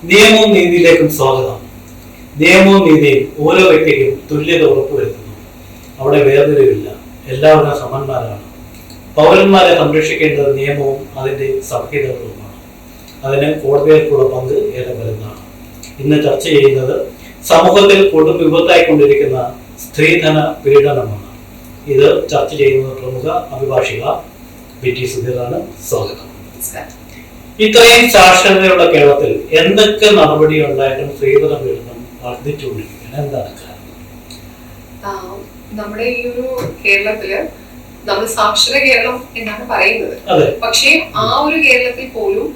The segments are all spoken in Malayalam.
നിയമവും നീതിയിലേക്കും സ്വാഗതം. നിയമവും നീതിയും ഓരോ വ്യക്തിക്കും തുല്യത ഉറപ്പുവരുത്തുന്നു. അവിടെ വേർതിരിവില്ല, എല്ലാവരും സമന്മാരാണ്. പൗരന്മാരെ സംരക്ഷിക്കേണ്ടത് നിയമവും അതിന്റെ സംഹിതകളുമാണ്. അതിന് കോടതികൾക്കുള്ള പങ്ക് ഏറെ വലുതാണ്. ഇന്ന് ചർച്ച ചെയ്യുന്നത് സമൂഹത്തിൽ കൊടും വിപത്തായിക്കൊണ്ടിരിക്കുന്ന സ്ത്രീധന പീഡനമാണ്. ഇത് ചർച്ച ചെയ്യുന്ന പ്രമുഖ അഭിഭാഷിക BT സുധീറാണ്. സ്വാഗതം. ഇത്രയും സാക്ഷരതയുള്ള കേരളത്തിൽ എന്തൊക്കെ നടപടി ഉണ്ടായിട്ടും സ്ത്രീധന പീഡനം വർദ്ധിച്ചുകൊണ്ടിരിക്കുകയാണ്. എന്താണ് കാരണം? നമ്മുടെ ഈ ഒരു കേരളത്തില് നമ്മൾ സാക്ഷര കേരളം എന്നാണ് പറയുന്നത്. പക്ഷേ ആ ഒരു കേരളത്തിൽ പോലും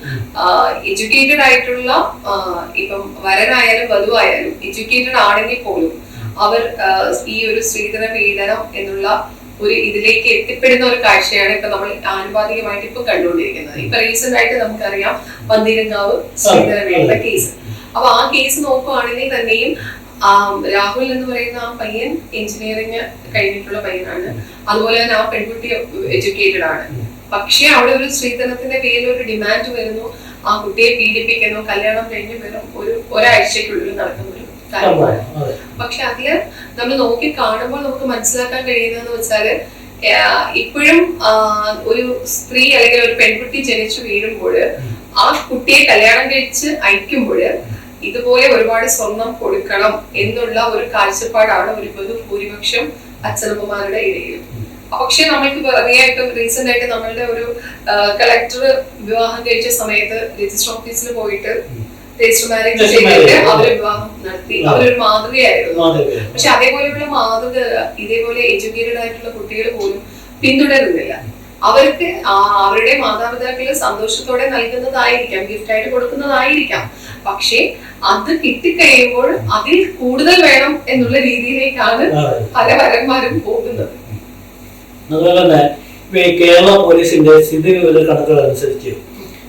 എഡ്യൂക്കേറ്റഡ് ആയിട്ടുള്ള ഇപ്പം വരനായാലും വധുവായാലും എഡ്യൂക്കേറ്റഡ് ആണെങ്കിൽ പോലും അവർ ഈ ഒരു സ്ത്രീധന പീഡനം എന്നുള്ള ഒരു ഇതിലേക്ക് എത്തിപ്പെടുന്ന ഒരു കാഴ്ചയാണ് ഇപ്പൊ നമ്മൾ ആനുപാതികമായിട്ട് ഇപ്പൊ കണ്ടുകൊണ്ടിരിക്കുന്നത്. ഇപ്പൊ റീസെന്റ് ആയിട്ട് നമുക്കറിയാം പന്തീരങ്കാവ് സ്ത്രീധന പീഡന കേസ്. അപ്പൊ ആ കേസ് നോക്കുവാണെങ്കിൽ തന്നെയും രാഹുൽ എന്ന് പറയുന്ന ആ പയ്യൻ എഞ്ചിനീയറിംഗ് കഴിഞ്ഞിട്ടുള്ള പയ്യനാണ്. അതുപോലെ തന്നെ ആ പെൺകുട്ടി എഡ്യൂക്കേറ്റഡ് ആണ്. പക്ഷെ അവിടെ ഒരു സ്ത്രീധനത്തിന്റെ പേരിൽ ഒരു ഡിമാൻഡ് വരുന്നു, ആ കുട്ടിയെ പീഡിപ്പിക്കുന്നു, കല്യാണം കഴിഞ്ഞ് വെറും ഒരാഴ്ചക്കുള്ളിൽ നടക്കുന്ന ഒരു കാര്യമാണ്. പക്ഷെ അതില് നമ്മൾ നോക്കി കാണുമ്പോൾ നമുക്ക് മനസ്സിലാക്കാൻ കഴിയുന്നതെന്ന് വെച്ചാല് ഇപ്പോഴും ഒരു സ്ത്രീ അല്ലെങ്കിൽ ഒരു പെൺകുട്ടി ജനിച്ചു വീഴുമ്പോൾ ആ കുട്ടിയെ കല്യാണം കഴിച്ച് അയക്കുമ്പോൾ ഇതുപോലെ ഒരുപാട് സ്വർണം കൊടുക്കണം എന്നുള്ള ഒരു കാഴ്ചപ്പാടാണ് ഒരു ഭൂരിപക്ഷം അച്ഛനമ്മമാരുടെ ഇടയിൽ. പക്ഷെ നമ്മൾക്ക് പറയായിട്ട് റീസെന്റ് ആയിട്ട് നമ്മളുടെ ഒരു കളക്ടർ വിവാഹം കഴിച്ച സമയത്ത് രജിസ്റ്റർ ഓഫീസിൽ പോയിട്ട് രജിസ്റ്റർ മാരേജ് ചെയ്തിട്ട് അവര് വിവാഹം നടത്തി. അവരൊരു മാതൃകയായിരുന്നു. പക്ഷെ അതേപോലെയുള്ള മാതൃക ഇതേപോലെ എഡ്യൂക്കേറ്റഡ് ആയിട്ടുള്ള കുട്ടികൾ പോലും പിന്തുടരുന്നില്ല. അവർക്ക് അവരുടെ മാതാപിതാക്കള് സന്തോഷത്തോടെ നൽകുന്നതായിരിക്കാം, ഗിഫ്റ്റ് ആയിട്ട് കൊടുക്കുന്നതായിരിക്കാം. പക്ഷെ അത് കിട്ടിക്കഴിയുമ്പോൾ അതിൽ കൂടുതൽ വേണം എന്നുള്ള രീതിയിലേക്കാണ് പല വരന്മാരും പോകുന്നത്. അതുപോലെ തന്നെ കേരള പോലീസിന്റെ സ്ഥിതിവിവര കണക്കുകൾ അനുസരിച്ച്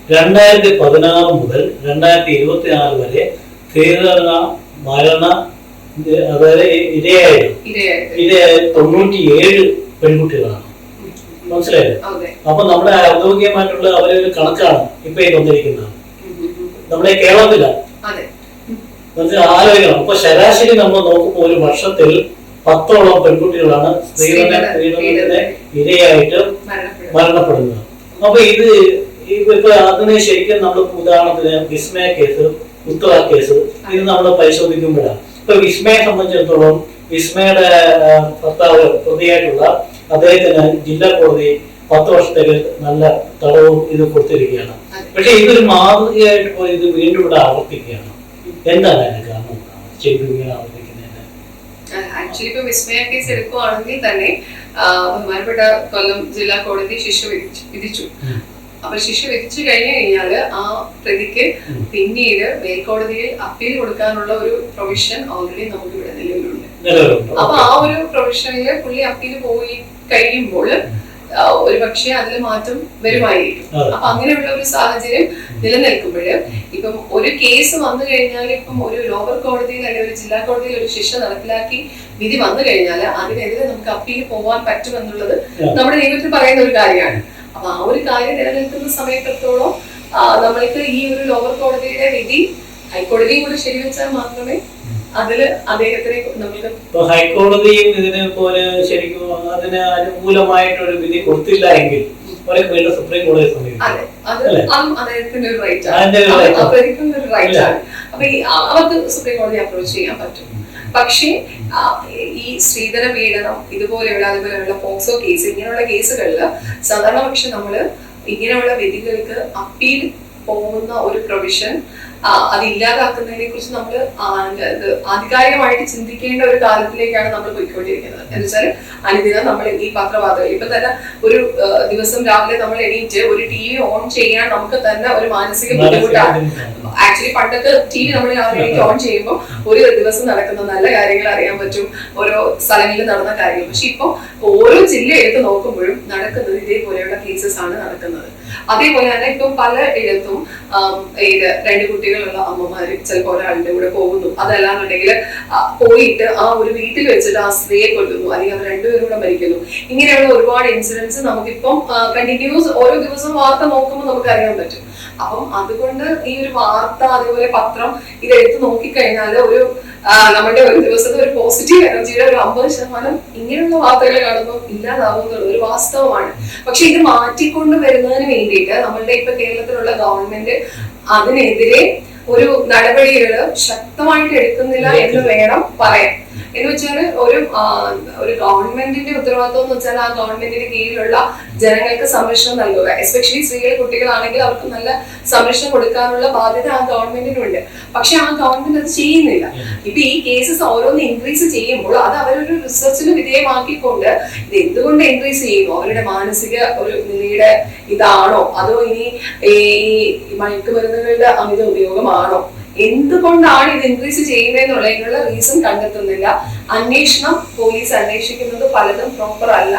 2016 മുതൽ 2024 വരെ സ്ത്രീധന മരണ അതായത് ഇരയായ 97 പെൺകുട്ടികളാണ്. മനസ്സിലായത്? അപ്പൊ നമ്മുടെ ഔദ്യോഗികമായിട്ടുള്ള അവരെ ഒരു കണക്കാണ് ഇപ്പൊ വന്നിരിക്കുന്നത് നമ്മുടെ കേരളത്തിലാണ്. ആലോചിക്കണം. അപ്പൊ ശരാശരി നമ്മൾ നോക്കുമ്പോൾ ഒരു വർഷത്തിൽ 10ഓളം പെൺകുട്ടികളാണ് സ്ത്രീധനത്തിന് ഇരയായിട്ട് മരണപ്പെടുന്നത്. അപ്പൊ ഇപ്പൊ അതിന് ശരിക്കും നമ്മൾ ഉദാഹരണത്തിന് വിസ്മയ കേസ്, ഉത്തര കേസ് ഇത് നമ്മൾ പരിശോധിക്കുമ്പോഴാണ് ഇപ്പൊ വിസ്മയെ സംബന്ധിച്ചിടത്തോളം വിസ്മയുടെ ഭർത്താവ് പ്രതിയായിട്ടുള്ള അദ്ദേഹത്തിന് ജില്ലാ കോടതി 10 വർഷത്തേക്ക് നല്ല തടവും ഇത് കൊടുത്തിരിക്കുകയാണ്. പക്ഷെ ഇതൊരു മാതൃകയായിട്ട് പോയി ഇത് വീണ്ടും ഇവിടെ ആവർത്തിക്കുകയാണ്. എന്താണ് അതിന് കാരണം? ശരിക്കും ഇങ്ങനെ ആവർത്തിക്കുന്നതിന് ആക്ച്വലി ഇപ്പൊ വിസ്മയ കേസ് എടുക്കുവാണെങ്കിൽ തന്നെ ബഹുമാനപ്പെട്ട കൊല്ലം ജില്ലാ കോടതി ശിക്ഷ വിധിച്ചു. അപ്പൊ ശിക്ഷ വിധിച്ചു കഴിഞ്ഞാല് ആ പ്രതിക്ക് പിന്നീട് മേൽക്കോടതിയിൽ അപ്പീൽ കൊടുക്കാനുള്ള ഒരു പ്രൊവിഷൻ ഓൾറെഡി നമുക്ക് ഇവിടെ നിലവിലുണ്ട്. അപ്പൊ ആ ഒരു പ്രൊവിഷനില് പുള്ളി അപ്പീൽ പോയി കഴിയുമ്പോൾ ഒരു പക്ഷേ അതിൽ മാറ്റം വരുമായിരിക്കും. അപ്പൊ അങ്ങനെയുള്ള ഒരു സാഹചര്യം നിലനിൽക്കുമ്പോൾ ഇപ്പം ഒരു കേസ് വന്നു കഴിഞ്ഞാൽ ഇപ്പം ഒരു ലോവർ കോടതിയിൽ അല്ലെങ്കിൽ ഒരു ജില്ലാ കോടതിയിൽ ഒരു ശിക്ഷ നടപ്പിലാക്കി വിധി വന്നു കഴിഞ്ഞാൽ അതിനെതിരെ നമുക്ക് അപ്പീൽ പോകാൻ പറ്റുമെന്നുള്ളത് നമ്മുടെ നിയമത്തിൽ പറയുന്ന ഒരു കാര്യമാണ്. അപ്പൊ ആ ഒരു കാര്യം നിലനിൽക്കുന്ന സമയത്തോളം നമ്മൾക്ക് ഈ ഒരു ലോവർ കോടതിയുടെ വിധി ഹൈക്കോടതിയും കൂടെ ശരിവെച്ചാൽ മാത്രമേ അതില് അദ്ദേഹത്തിനെ നമുക്ക് ഹൈക്കോടതിയും ഇതിനെ പോലെ ശരിക്കും അതിന് അനുകൂലമായിട്ടൊരു വിധി കൊടുത്തില്ല എങ്കിൽ സുപ്രീം കോടതിയെ സമീപിക്കും. അദ്ദേഹത്തിന്റെ ഒരു റൈറ്റ് ആണ്. അപ്പൊ അവർക്ക് സുപ്രീം കോടതി അപ്രോച്ച് ചെയ്യാൻ പറ്റും. പക്ഷേ ഈ സ്ത്രീധന പീഡനം അതുപോലെയുള്ള പോക്സോ കേസ് ഇങ്ങനെയുള്ള കേസുകളില് സാധാരണ പക്ഷെ നമ്മള് ഇങ്ങനെയുള്ള വിധികൾക്ക് അപ്പീൽ പോകുന്ന ഒരു പ്രൊവിഷൻ അത് ഇല്ലാതാക്കുന്നതിനെ കുറിച്ച് നമ്മൾ ആധികാരികമായിട്ട് ചിന്തിക്കേണ്ട ഒരു കാലത്തിലേക്കാണ് നമ്മൾ പോയിക്കൊണ്ടിരിക്കുന്നത്. എന്ന് വെച്ചാൽ അനുദിനം നമ്മൾ ഈ പത്രവാർത്തകൾ ഇപ്പൊ തന്നെ ഒരു ദിവസം രാവിലെ നമ്മൾ എണീറ്റ് ഒരു TV ഓൺ ചെയ്യാൻ നമുക്ക് തന്നെ ഒരു മാനസിക ബുദ്ധിമുട്ടാണ്. ആക്ച്വലി പണ്ടൊക്കെ TV നമ്മൾ രാവിലെ ഓൺ ചെയ്യുമ്പോൾ ഒരു ദിവസം നടക്കുന്ന നല്ല കാര്യങ്ങൾ അറിയാൻ പറ്റും, ഓരോ സ്ഥലങ്ങളിൽ നടന്ന കാര്യങ്ങൾ. പക്ഷെ ഇപ്പൊ ഓരോ ജില്ല എടുത്ത് നോക്കുമ്പോഴും നടക്കുന്നത് ഇതേപോലെയുള്ള കേസസ് ആണ് നടക്കുന്നത്. അതേപോലെ തന്നെ ഇപ്പൊ പല ഇടത്തും 2 കുട്ടികളുള്ള അമ്മമാര് ചിലപ്പോൾ ഒരാളുടെ കൂടെ പോകുന്നു, അതല്ലാന്നുണ്ടെങ്കിൽ പോയിട്ട് ആ ഒരു വീട്ടിൽ വെച്ചിട്ട് ആ സ്ത്രീയെ കൊല്ലുന്നു, അല്ലെങ്കിൽ അവർ 2 പേരും കൂടെ മരിക്കുന്നു. ഇങ്ങനെയുള്ള ഒരുപാട് ഇൻസിഡൻസ് നമുക്കിപ്പം കണ്ടിന്യൂസ് ഓരോ ദിവസവും വാർത്ത നോക്കുമ്പോൾ നമുക്ക് അറിയാൻ പറ്റും. അപ്പം അതുകൊണ്ട് ഈ ഒരു വാർത്ത അതേപോലെ പത്രം ഇതെടുത്ത് നോക്കിക്കഴിഞ്ഞാൽ ഒരു നമ്മുടെ ഒരു ദിവസത്തെ ഒരു പോസിറ്റീവ് എനർജിയുടെ ഒരു 50% ഇങ്ങനെയുള്ള വാർത്തകൾ കാണുമ്പോൾ ഇല്ലാതാവും എന്നുള്ള ഒരു വാസ്തവമാണ്. പക്ഷെ ഇത് മാറ്റിക്കൊണ്ട് വരുന്നതിന് വേണ്ടിയിട്ട് നമ്മളുടെ ഇപ്പൊ കേരളത്തിലുള്ള ഗവൺമെന്റ് അതിനെതിരെ ഒരു നടപടികൾ ശക്തമായിട്ട് എടുക്കുന്നില്ല എന്ന് വേണം പറയാൻ. എന്ന് വെച്ചാൽ ഒരു ഗവൺമെന്റിന്റെ ഉത്തരവാദിത്വം എന്ന് വെച്ചാൽ ആ ഗവൺമെന്റിന്റെ കീഴിലുള്ള ജനങ്ങൾക്ക് സംരക്ഷണം നൽകുക. എസ്പെഷ്യലി സ്ത്രീകൾ കുട്ടികളാണെങ്കിൽ അവർക്ക് നല്ല സംരക്ഷണം കൊടുക്കാനുള്ള ബാധ്യത ആ ഗവൺമെന്റിനുണ്ട്. പക്ഷെ ആ ഗവൺമെന്റ് അത് ചെയ്യുന്നില്ല. ഇപ്പൊ ഈ കേസസ് ഓരോന്ന് ഇൻക്രീസ് ചെയ്യുമ്പോൾ അത് അവരൊരു റിസർച്ചിന് വിധേയമാക്കിക്കൊണ്ട് ഇത് എന്തുകൊണ്ട് ഇൻക്രീസ് ചെയ്യുന്നു, അവരുടെ മാനസിക ഒരു നിലയുടെ ഇതാണോ, അതോ ഇനി ഈ മയക്കുമരുന്നുകളുടെ അമിത ഉപയോഗമാണോ, എന്തുകൊണ്ടാണ് ഇത് ഇൻക്രീസ് ചെയ്യുന്നതെന്നുള്ളതിനുള്ള റീസൺ കണ്ടെത്തുന്നില്ല. അന്വേഷണം പോലീസ് അന്വേഷിക്കുന്നത് പലതും പ്രോപ്പർ അല്ല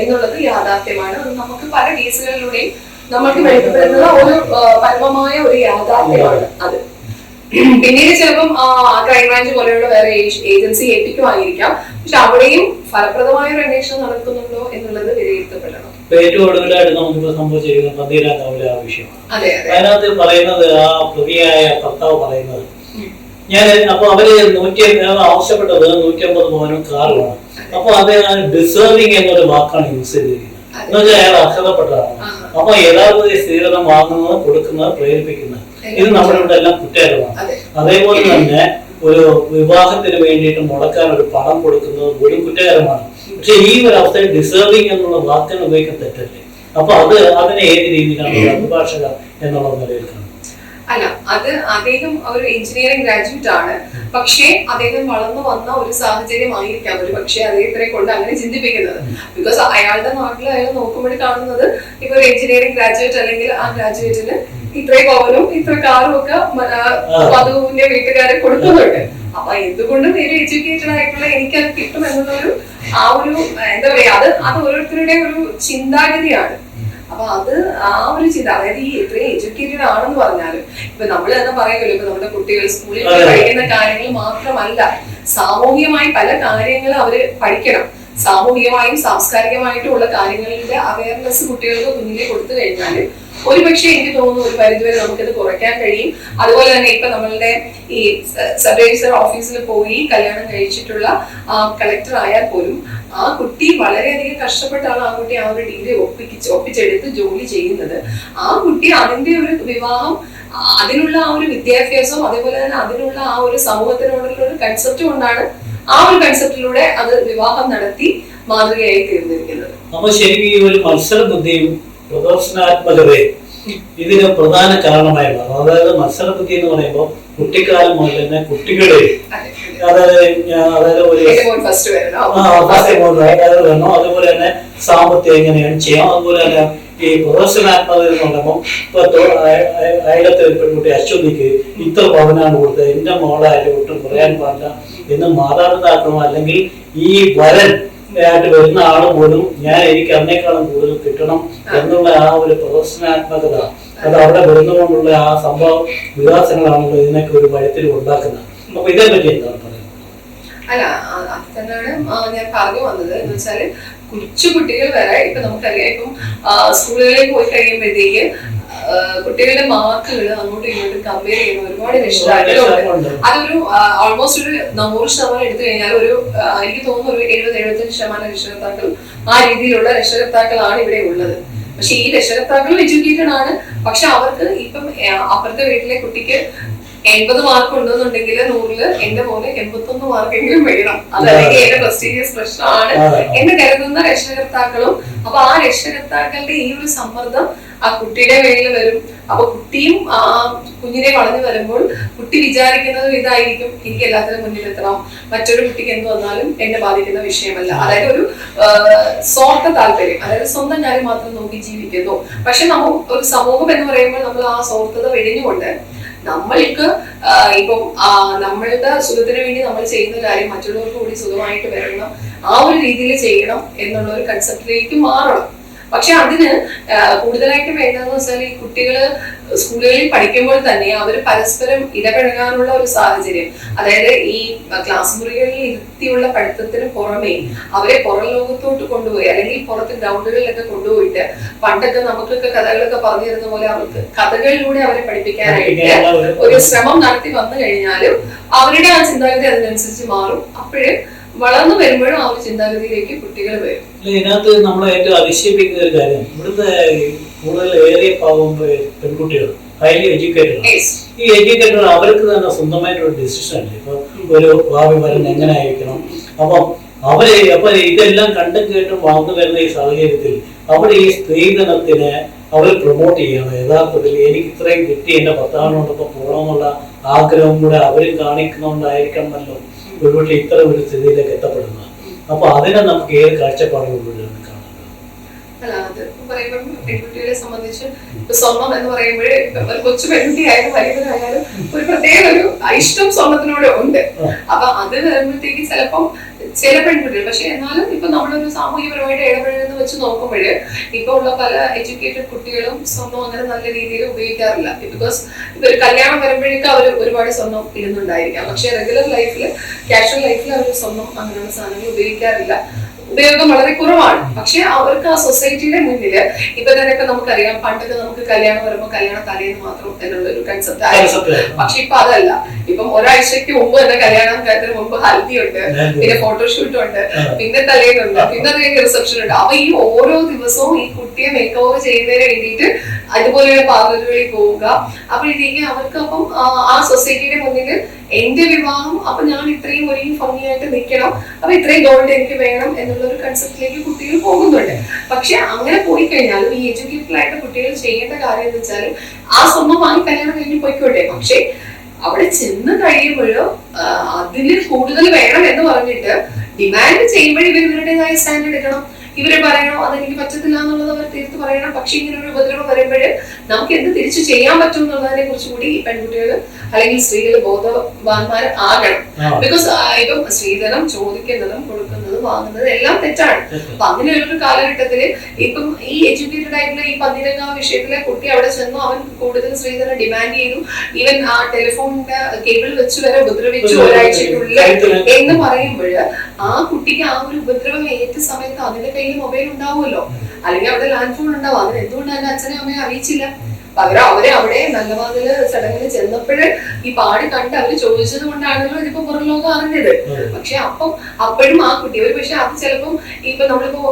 എന്നുള്ളത് യാഥാർത്ഥ്യമാണ്. അത് നമുക്ക് പല കേസുകളിലൂടെയും നമുക്ക് വെളിപ്പെടുത്തുന്ന ഒരു പരമമായ ഒരു യാഥാർത്ഥ്യമാണ് അത്. പിന്നീട് ചിലപ്പം ക്രൈംബ്രാഞ്ച് പോലെയുള്ള വേറെ ഏജൻസി ഏൽപ്പിക്കുമായിരിക്കാം. പക്ഷെ അവിടെയും ഫലപ്രദമായ ഒരു അന്വേഷണം നടക്കുന്നുണ്ടോ എന്നുള്ളത് വിലയിരുത്തപ്പെടണം. ഏറ്റവും ഒടുവിലായിട്ട് നമുക്കിപ്പോ സംഭവിച്ചിരിക്കുന്ന പന്തീരാങ്കാവിലെ ആ വിഷയമാണ്. അതിനകത്ത് പറയുന്നത് ആ പ്രതിയായ ഭർത്താവ് പറയുന്നത്, ഞാൻ അപ്പൊ അവര് ആവശ്യപ്പെട്ടത് 150 പവനും കാറുമാണ്. അപ്പൊ അത് ഡിസേർവിംഗ് എന്നൊരു വാക്കാണ് യൂസ് ചെയ്തിരിക്കുന്നത്. എന്ന് വെച്ചാൽ അയാൾ അർഹതപ്പെട്ടതാണ്. അപ്പൊ യഥാർത്ഥ സ്ത്രീധനം വാങ്ങുന്നത്, കൊടുക്കുന്നത്, പ്രേരിപ്പിക്കുന്നത് ഇത് നമ്മുടെ ഇവിടെ എല്ലാം കുറ്റകരമാണ്. അതേപോലെ തന്നെ ഒരു വിവാഹത്തിന് വേണ്ടിയിട്ട് മുടക്കാൻ ഒരു പണം കൊടുക്കുന്നത് പോലും കുറ്റകരമാണ്. പക്ഷെ ഈ ഒരു അവസ്ഥയിൽ ഡിസേർവിംഗ് എന്നുള്ള വാക്കിന് ഉപയോഗിക്കാൻ തെറ്റല്ലേ? അപ്പൊ അതിനെ ഏത് രീതിയിലാണ് അഭിഭാഷക എന്നുള്ള നിലയിൽ കാണുന്നത്? അല്ല, അത് അദ്ദേഹം ഒരു എഞ്ചിനീയറിംഗ് ഗ്രാജുവേറ്റ് ആണ്. പക്ഷേ അദ്ദേഹം വളർന്നു വന്ന ഒരു സാഹചര്യം ആയിരിക്കാം ഒരു പക്ഷേ അദ്ദേഹത്തിനെ കൊണ്ട് അങ്ങനെ ചിന്തിപ്പിക്കുന്നത്. ബിക്കോസ് അയാളുടെ നാട്ടിൽ അയാൾ നോക്കുമ്പോൾ കാണുന്നത് ഇപ്പൊ ഒരു എഞ്ചിനീയറിംഗ് ഗ്രാജുവേറ്റ് അല്ലെങ്കിൽ ആ ഗ്രാജുവേറ്റിന് ഇത്രയും പവനും ഇത്ര കാറും ഒക്കെ വധുവിന്റെ വീട്ടുകാരെ കൊടുക്കുന്നുണ്ട്. അപ്പൊ എന്തുകൊണ്ടും വെരി എഡ്യൂക്കേറ്റഡ് ആയിട്ടുള്ള എനിക്കത് കിട്ടും എന്നുള്ളൊരു ആ ഒരു എന്താ പറയാ, അത് ഓരോരുത്തരുടെയും ഒരു ചിന്താഗതിയാണ്. അപ്പൊ അത് ആ ഒരു ചിന്ത, അതായത് ഈ എത്രയും എഡ്യൂക്കേറ്റഡ് ആണെന്ന് പറഞ്ഞാലും ഇപ്പൊ നമ്മൾ തന്നെ പറയുമല്ലോ, ഇപ്പൊ നമ്മുടെ കുട്ടികൾ സ്കൂളിൽ പഠിക്കുന്ന കാര്യങ്ങൾ മാത്രമല്ല, സാമൂഹികമായി പല കാര്യങ്ങളും അവര് പഠിക്കണം. സാമൂഹികമായും സാംസ്കാരികമായിട്ടും ഉള്ള കാര്യങ്ങളുടെ അവയർനെസ് കുട്ടികൾക്ക് കുഞ്ഞിനെ കൊടുത്തു കഴിഞ്ഞാൽ ഒരുപക്ഷെ എനിക്ക് തോന്നുന്നു ഒരു പരിധിവരെ നമുക്കിത് കുറയ്ക്കാൻ കഴിയും. അതുപോലെ തന്നെ ഇപ്പൊ നമ്മളുടെ ഈ സബ് രജിസ്റ്റർ ഓഫീസിൽ പോയി കല്യാണം കഴിച്ചിട്ടുള്ള കളക്ടർ ആയാൽ പോലും ആ കുട്ടി വളരെയധികം കഷ്ടപ്പെട്ടാണ് ആ കുട്ടി ആ ഒരു ഡിഗ്രി ഒപ്പിച്ചെടുത്ത് ജോലി ചെയ്യുന്നത്. ആ കുട്ടി അതിന്റെ ഒരു വിവാഹം, അതിനുള്ള ആ ഒരു വിദ്യാഭ്യാസം, അതേപോലെ തന്നെ അതിനുള്ള ആ ഒരു സമൂഹത്തിനോടുള്ള ഒരു കൺസെപ്റ്റ് കൊണ്ടാണ് ആ ഒരു കൺസെപ്റ്റിലൂടെ അത് വിവാഹം നടത്തി മാതൃകയായി തീർന്നിരിക്കുന്നത്. അപ്പൊ ശരിക്കും ഈ ഒരു മത്സര ബുദ്ധിയും പ്രദർശനാത്മകതയും ഇതിന് പ്രധാന കാരണമായി മാറും. അതായത് മത്സര ബുദ്ധി എന്ന് പറയുമ്പോൾ കുട്ടിക്കാലം മുതൽ തന്നെ കുട്ടികളെ വരണം, അതുപോലെ തന്നെ സാമ്പത്തികം എങ്ങനെയാണ് ചെയ്യാം, അതുപോലെ തന്നെ ഈ പ്രദർശനാത്മകത എന്ന് പറയുമ്പോൾ ഇപ്പൊ അയലത്തെ ഒരു പെൺകുട്ടി അശ്വതിക്ക് ഇത്ര പവനാണ് കൊടുത്തത്, എന്റെ മോളായാലും ഒട്ടും കുറയാൻ പാടില്ല എന്ന് മാതാപിതാക്കളോ അല്ലെങ്കിൽ ഈ വരൻ ആയിട്ട് വരുന്ന ആള് പോലും എനിക്ക് അതിനേക്കാളും കൂടുതൽ കിട്ടണം എന്നുള്ള ആ ഒരു പ്രദർശനാത്മകത, അത് അവിടെ വരുന്നതുകൊണ്ടുള്ള ആ സംഭവ വികാസങ്ങളാണല്ലോ ഇതിനൊക്കെ ഒരു വഴിത്തിൽ ഉണ്ടാക്കുന്നത്. അപ്പൊ ഇതേപറ്റി എന്താണ് പറയുന്നത്? അല്ല, അത് തന്നെയാണ് ഞാൻ പറഞ്ഞു വന്നത്. എന്ന് വെച്ചാല് കൊച്ചു കുട്ടികൾ വരെ ഇപ്പൊ നമുക്കറിയാം, ഇപ്പം സ്കൂളുകളിൽ പോയി കഴിയുമ്പോഴത്തേക്ക് കുട്ടികളുടെ മാർക്കുകൾ അങ്ങോട്ടും ഇങ്ങോട്ടും കമ്പയർ ചെയ്യുന്ന ഒരുപാട് രക്ഷിതാക്കളുണ്ട്. അതൊരു ഓൾമോസ്റ്റ് ഒരു 100% എടുത്തു കഴിഞ്ഞാൽ ഒരു എനിക്ക് തോന്നുന്നു ഒരു 70-75% രക്ഷകർത്താക്കൾ ആ രീതിയിലുള്ള രക്ഷകർത്താക്കളാണ് ഇവിടെ ഉള്ളത്. പക്ഷെ ഈ രക്ഷകർത്താക്കളും എഡ്യൂക്കേറ്റഡ് ആണ്. പക്ഷെ അവർക്ക് ഇപ്പം അപ്പുറത്തെ വീട്ടിലെ കുട്ടിക്ക് 80 മാർക്ക് ഉണ്ടെന്നുണ്ടെങ്കിൽ 100-ല് എന്റെ പോലെ 81 മാർക്കെങ്കിലും വേണം, അതല്ലെങ്കിൽ എന്റെ പ്രസ്റ്റീജിയസ് പ്രശ്നമാണ് എന്ന് കരുതുന്ന രക്ഷകർത്താക്കളും. അപ്പൊ ആ രക്ഷകർത്താക്കളുടെ ഈ ഒരു സമ്മർദ്ദം ആ കുട്ടിയുടെ മേലിൽ വരും. അപ്പൊ കുട്ടിയും കുഞ്ഞിനെ വളർന്നു വരുമ്പോൾ കുട്ടി വിചാരിക്കുന്നത് ഇതായിരിക്കും, എനിക്ക് എല്ലാത്തിനും മുന്നിലെത്തണം, മറ്റൊരു കുട്ടിക്ക് എന്ത് വന്നാലും എന്നെ ബാധിക്കുന്ന വിഷയമല്ല. അതായത് ഒരു സ്വാർത്ഥ താല്പര്യം, അതായത് സ്വന്തം കാര്യം മാത്രം നോക്കി ജീവിക്കുന്നു. പക്ഷെ ഒരു സമൂഹം എന്ന് പറയുമ്പോൾ നമ്മൾ ആ സ്വാർത്ഥത വെടിഞ്ഞുകൊണ്ട് നമ്മൾക്ക് ഇപ്പം നമ്മളുടെ സുഖത്തിന് വേണ്ടി നമ്മൾ ചെയ്യുന്ന കാര്യം മറ്റുള്ളവർക്ക് കൂടി സുഖമായിട്ട് വരണം, ആ ഒരു രീതിയിൽ ചെയ്യണം എന്നുള്ള ഒരു കൺസെപ്റ്റിലേക്ക് മാറണം. പക്ഷെ അതിന് കൂടുതലായിട്ട് വേണ്ടതെന്ന് വെച്ചാൽ ഈ കുട്ടികള് സ്കൂളുകളിൽ പഠിക്കുമ്പോൾ തന്നെ അവർ പരസ്പരം ഇടപഴകാനുള്ള ഒരു സാഹചര്യം, അതായത് ഈ ക്ലാസ് മുറികളിൽ ഇരുത്തിയുള്ള പഠിത്തത്തിന് പുറമെ അവരെ പുറം ലോകത്തോട്ട് കൊണ്ടുപോയി അല്ലെങ്കിൽ പുറത്ത് ഗ്രൗണ്ടുകളിലൊക്കെ കൊണ്ടുപോയിട്ട് പണ്ടൊക്കെ നമുക്കൊക്കെ കഥകളൊക്കെ പറഞ്ഞു തരുന്ന പോലെ അവർക്ക് കഥകളിലൂടെ അവരെ പഠിപ്പിക്കാനായിട്ട് ഒരു ശ്രമം നടത്തി വന്നു കഴിഞ്ഞാലും അവരുടെ ആ ചിന്താഗതി അതിനനുസരിച്ച് മാറും. അപ്പോഴ് വളർന്നു വരുമ്പോഴും ആ ഒരു ചിന്താഗതിയിലേക്ക് കുട്ടികൾ വരും. ഇതിനകത്ത് നമ്മൾ ഏറ്റവും അതിശയിപ്പിക്കുന്ന ഒരു കാര്യം, ഇവിടുത്തെ കൂടുതൽ ഏറിയ പാവം പെൺകുട്ടികൾ ഹൈലി എഡ്യൂക്കേറ്റഡ്, ഈ എഡ്യൂക്കേറ്റഡ് അവർക്ക് തന്നെ സ്വന്തമായിട്ടൊരു ഡിസിഷൻ ഉണ്ട്. ഇപ്പൊ ഒരു ഭാവി വരൻ എങ്ങനെ ആയിരിക്കണം, അപ്പൊ ഇതെല്ലാം കണ്ടും കേട്ടും വളർന്നു വരുന്ന ഈ സാഹചര്യത്തിൽ അവർ ഈ സ്ത്രീധനത്തിനെ അവർ പ്രൊമോട്ട് ചെയ്യണം. യഥാർത്ഥത്തിൽ എനിക്ക് ഇത്രയും കിട്ടി, എന്റെ ഭർത്താവിനോടൊപ്പം പോകണമെന്നുള്ള ആഗ്രഹം കൂടെ അവർ കാണിക്കുന്നതുകൊണ്ടായിരിക്കണമല്ലോ ഒരുപക്ഷെ ഇത്ര ഒരു സ്ഥിതിയിലേക്ക് എത്തപ്പെടുന്നത്. അപ്പൊ അതിനെ നമുക്ക് ഏത് കാഴ്ചപ്പാടുകളിലാണ് കാണുന്നത്? അല്ല, അത് പറയുമ്പോൾ പെൺകുട്ടികളെ സംബന്ധിച്ച് സ്വർണം എന്ന് പറയുമ്പോൾ ഒരു കൊച്ചു പെൺകുട്ടിയായാലും വലിയവരായാലും ഒരു പ്രത്യേക ഒരു ഇഷ്ടം സ്വർണത്തിനോട് ഉണ്ട്. അപ്പൊ അത് വരുമ്പോഴത്തേക്ക് ചിലപ്പം ചില പെൺകുട്ടികൾ, പക്ഷെ എന്നാലും ഇപ്പൊ നമ്മളൊരു സാമൂഹികപരമായിട്ട് ഇടപെടുന്ന വെച്ച് നോക്കുമ്പോൾ ഇപ്പൊ ഉള്ള പല എഡ്യൂക്കേറ്റഡ് കുട്ടികളും സ്വർണം അങ്ങനെ നല്ല രീതിയിൽ ഉപയോഗിക്കാറില്ല. ബിക്കോസ് ഇപ്പൊ ഒരു കല്യാണം വരുമ്പോഴേക്കും അവർ ഒരുപാട് സ്വർണം ഇടുന്നുണ്ടായിരിക്കാം, പക്ഷെ റെഗുലർ ലൈഫിൽ കാഷ്വൽ ലൈഫിൽ അവർ സ്വർണം അങ്ങനെയുള്ള സാധനങ്ങൾ ഉപയോഗിക്കാറില്ല. ഉപയോഗം വളരെ കുറവാണ്. പക്ഷെ അവർക്ക് ആ സൊസൈറ്റിയുടെ മുന്നില് ഇപ്പൊ തന്നെ നമുക്കറിയാം, പണ്ടൊക്കെ നമുക്ക് കല്യാണം വരുമ്പോൾ കല്യാണ തലേന്ന് മാത്രം എന്നുള്ള ഒരു കൺസെപ്റ്റ് ആയിരുന്നു. പക്ഷെ ഇപ്പൊ അതല്ല. ഇപ്പം ഒരാഴ്ചക്ക് മുമ്പ് തന്നെ കല്യാണത്തിന് മുമ്പ് ഹൽദി ഉണ്ട്, പിന്നെ ഫോട്ടോഷൂട്ട് ഉണ്ട്, പിന്നെ തലേന്നുണ്ട്, പിന്നെ അത് കഴിഞ്ഞ് റിസപ്ഷൻ ഉണ്ട്. അപ്പൊ ഈ ഓരോ ദിവസവും ഈ കുട്ടിയെ മേക്ക് ഓവർ ചെയ്യുന്നതിന് വേണ്ടിയിട്ട് അതുപോലെയുള്ള പാർലറുകളിൽ പോവുക. അപ്പോഴത്തേക്ക് അവർക്ക് അപ്പം ആ സൊസൈറ്റിയുടെ മുന്നിൽ എന്റെ വിവാഹം, അപ്പൊ ഞാൻ ഇത്രയും ഒരുങ്ങി ഭംഗിയായിട്ട് നിൽക്കണം, അപ്പൊ ഇത്രയും ഗോൾഡ് എനിക്ക് വേണം എന്നുള്ള ഒരു കൺസെപ്റ്റിലേക്ക് കുട്ടികൾ പോകുന്നുണ്ട്. പക്ഷെ അങ്ങനെ പോയി കഴിഞ്ഞാലും ഈ എഡ്യൂക്കേറ്റഡ് ആയിട്ട് കുട്ടികൾ ചെയ്യേണ്ട കാര്യം എന്ന് വെച്ചാൽ ആ സ്വർണ്ണം വാങ്ങി കല്യാണം കഴിഞ്ഞ് പോയിക്കോട്ടെ, പക്ഷെ അവിടെ ചെന്ന് കഴിയുമ്പോഴോ അതിന് കൂടുതൽ വേണം എന്ന് പറഞ്ഞിട്ട് ഡിമാൻഡ് ചെയ്യുമ്പോഴും ഇവരുടേതായ സ്റ്റാൻഡ് എടുക്കണം. ഇവര് പറയണം അതെനിക്ക് പറ്റത്തില്ല എന്നുള്ളത് അവർ തീർത്ത് പറയണം. പക്ഷെ ഇങ്ങനെ ഒരു ഉപദ്രവം വരുമ്പോൾ നമുക്ക് എന്ത് തിരിച്ചു ചെയ്യാൻ പറ്റും എന്നുള്ളതിനെ കുറിച്ച് കൂടി ഈ പെൺകുട്ടികൾ അല്ലെങ്കിൽ സ്ത്രീകൾ ബോധവാന്മാർ ആകണം. ബിക്കോസ് ഇപ്പം സ്ത്രീധനം ചോദിക്കുന്നതും കൊടുക്കുന്നതും വാങ്ങുന്നതും എല്ലാം തെറ്റാണ്. അപ്പൊ അങ്ങനെയുള്ളൊരു കാലഘട്ടത്തില് ഇപ്പം ഈ എഡ്യൂക്കേറ്റഡ് ആയിട്ടുള്ള ഈ പന്തിരംഗ വിഷയത്തിലെ കുട്ടി അവിടെ ചെന്നു, അവൻ കൂടുതൽ സ്ത്രീധനം ഡിമാൻഡ് ചെയ്തു, ഈവൻ ആ ടെലിഫോണിന്റെ കേബിൾ വെച്ച് വരെ ഉപദ്രവിച്ചു ഒരാഴ്ചക്കുള്ളിൽ എന്ന് പറയുമ്പോൾ ആ കുട്ടിക്ക് ആ ഒരു ഉപദ്രവം ഏറ്റ സമയത്ത് അതിന്റെ കയ്യിൽ മൊബൈൽ ഉണ്ടാവുമല്ലോ, അല്ലെങ്കിൽ അവിടെ ലാൻഡ് ഫോൺ ഉണ്ടാവും. അതിന് എന്തുകൊണ്ട് അതിന്റെ അച്ഛനെ അമ്മയെ അറിയിച്ചില്ല? പകരം അവരെ അവിടെ നല്ല വാതില് ചടങ്ങിന് ചെന്നപ്പോഴ് ഈ പാട് കണ്ട് അവര് ചോദിച്ചത് കൊണ്ടാണല്ലോ ഇതിപ്പോ പുറം ലോകം അറിഞ്ഞത്. പക്ഷെ അപ്പോഴും ആ കുട്ടി ഒരു പക്ഷെ അത് ചിലപ്പം ഇപ്പൊ നമ്മളിപ്പോ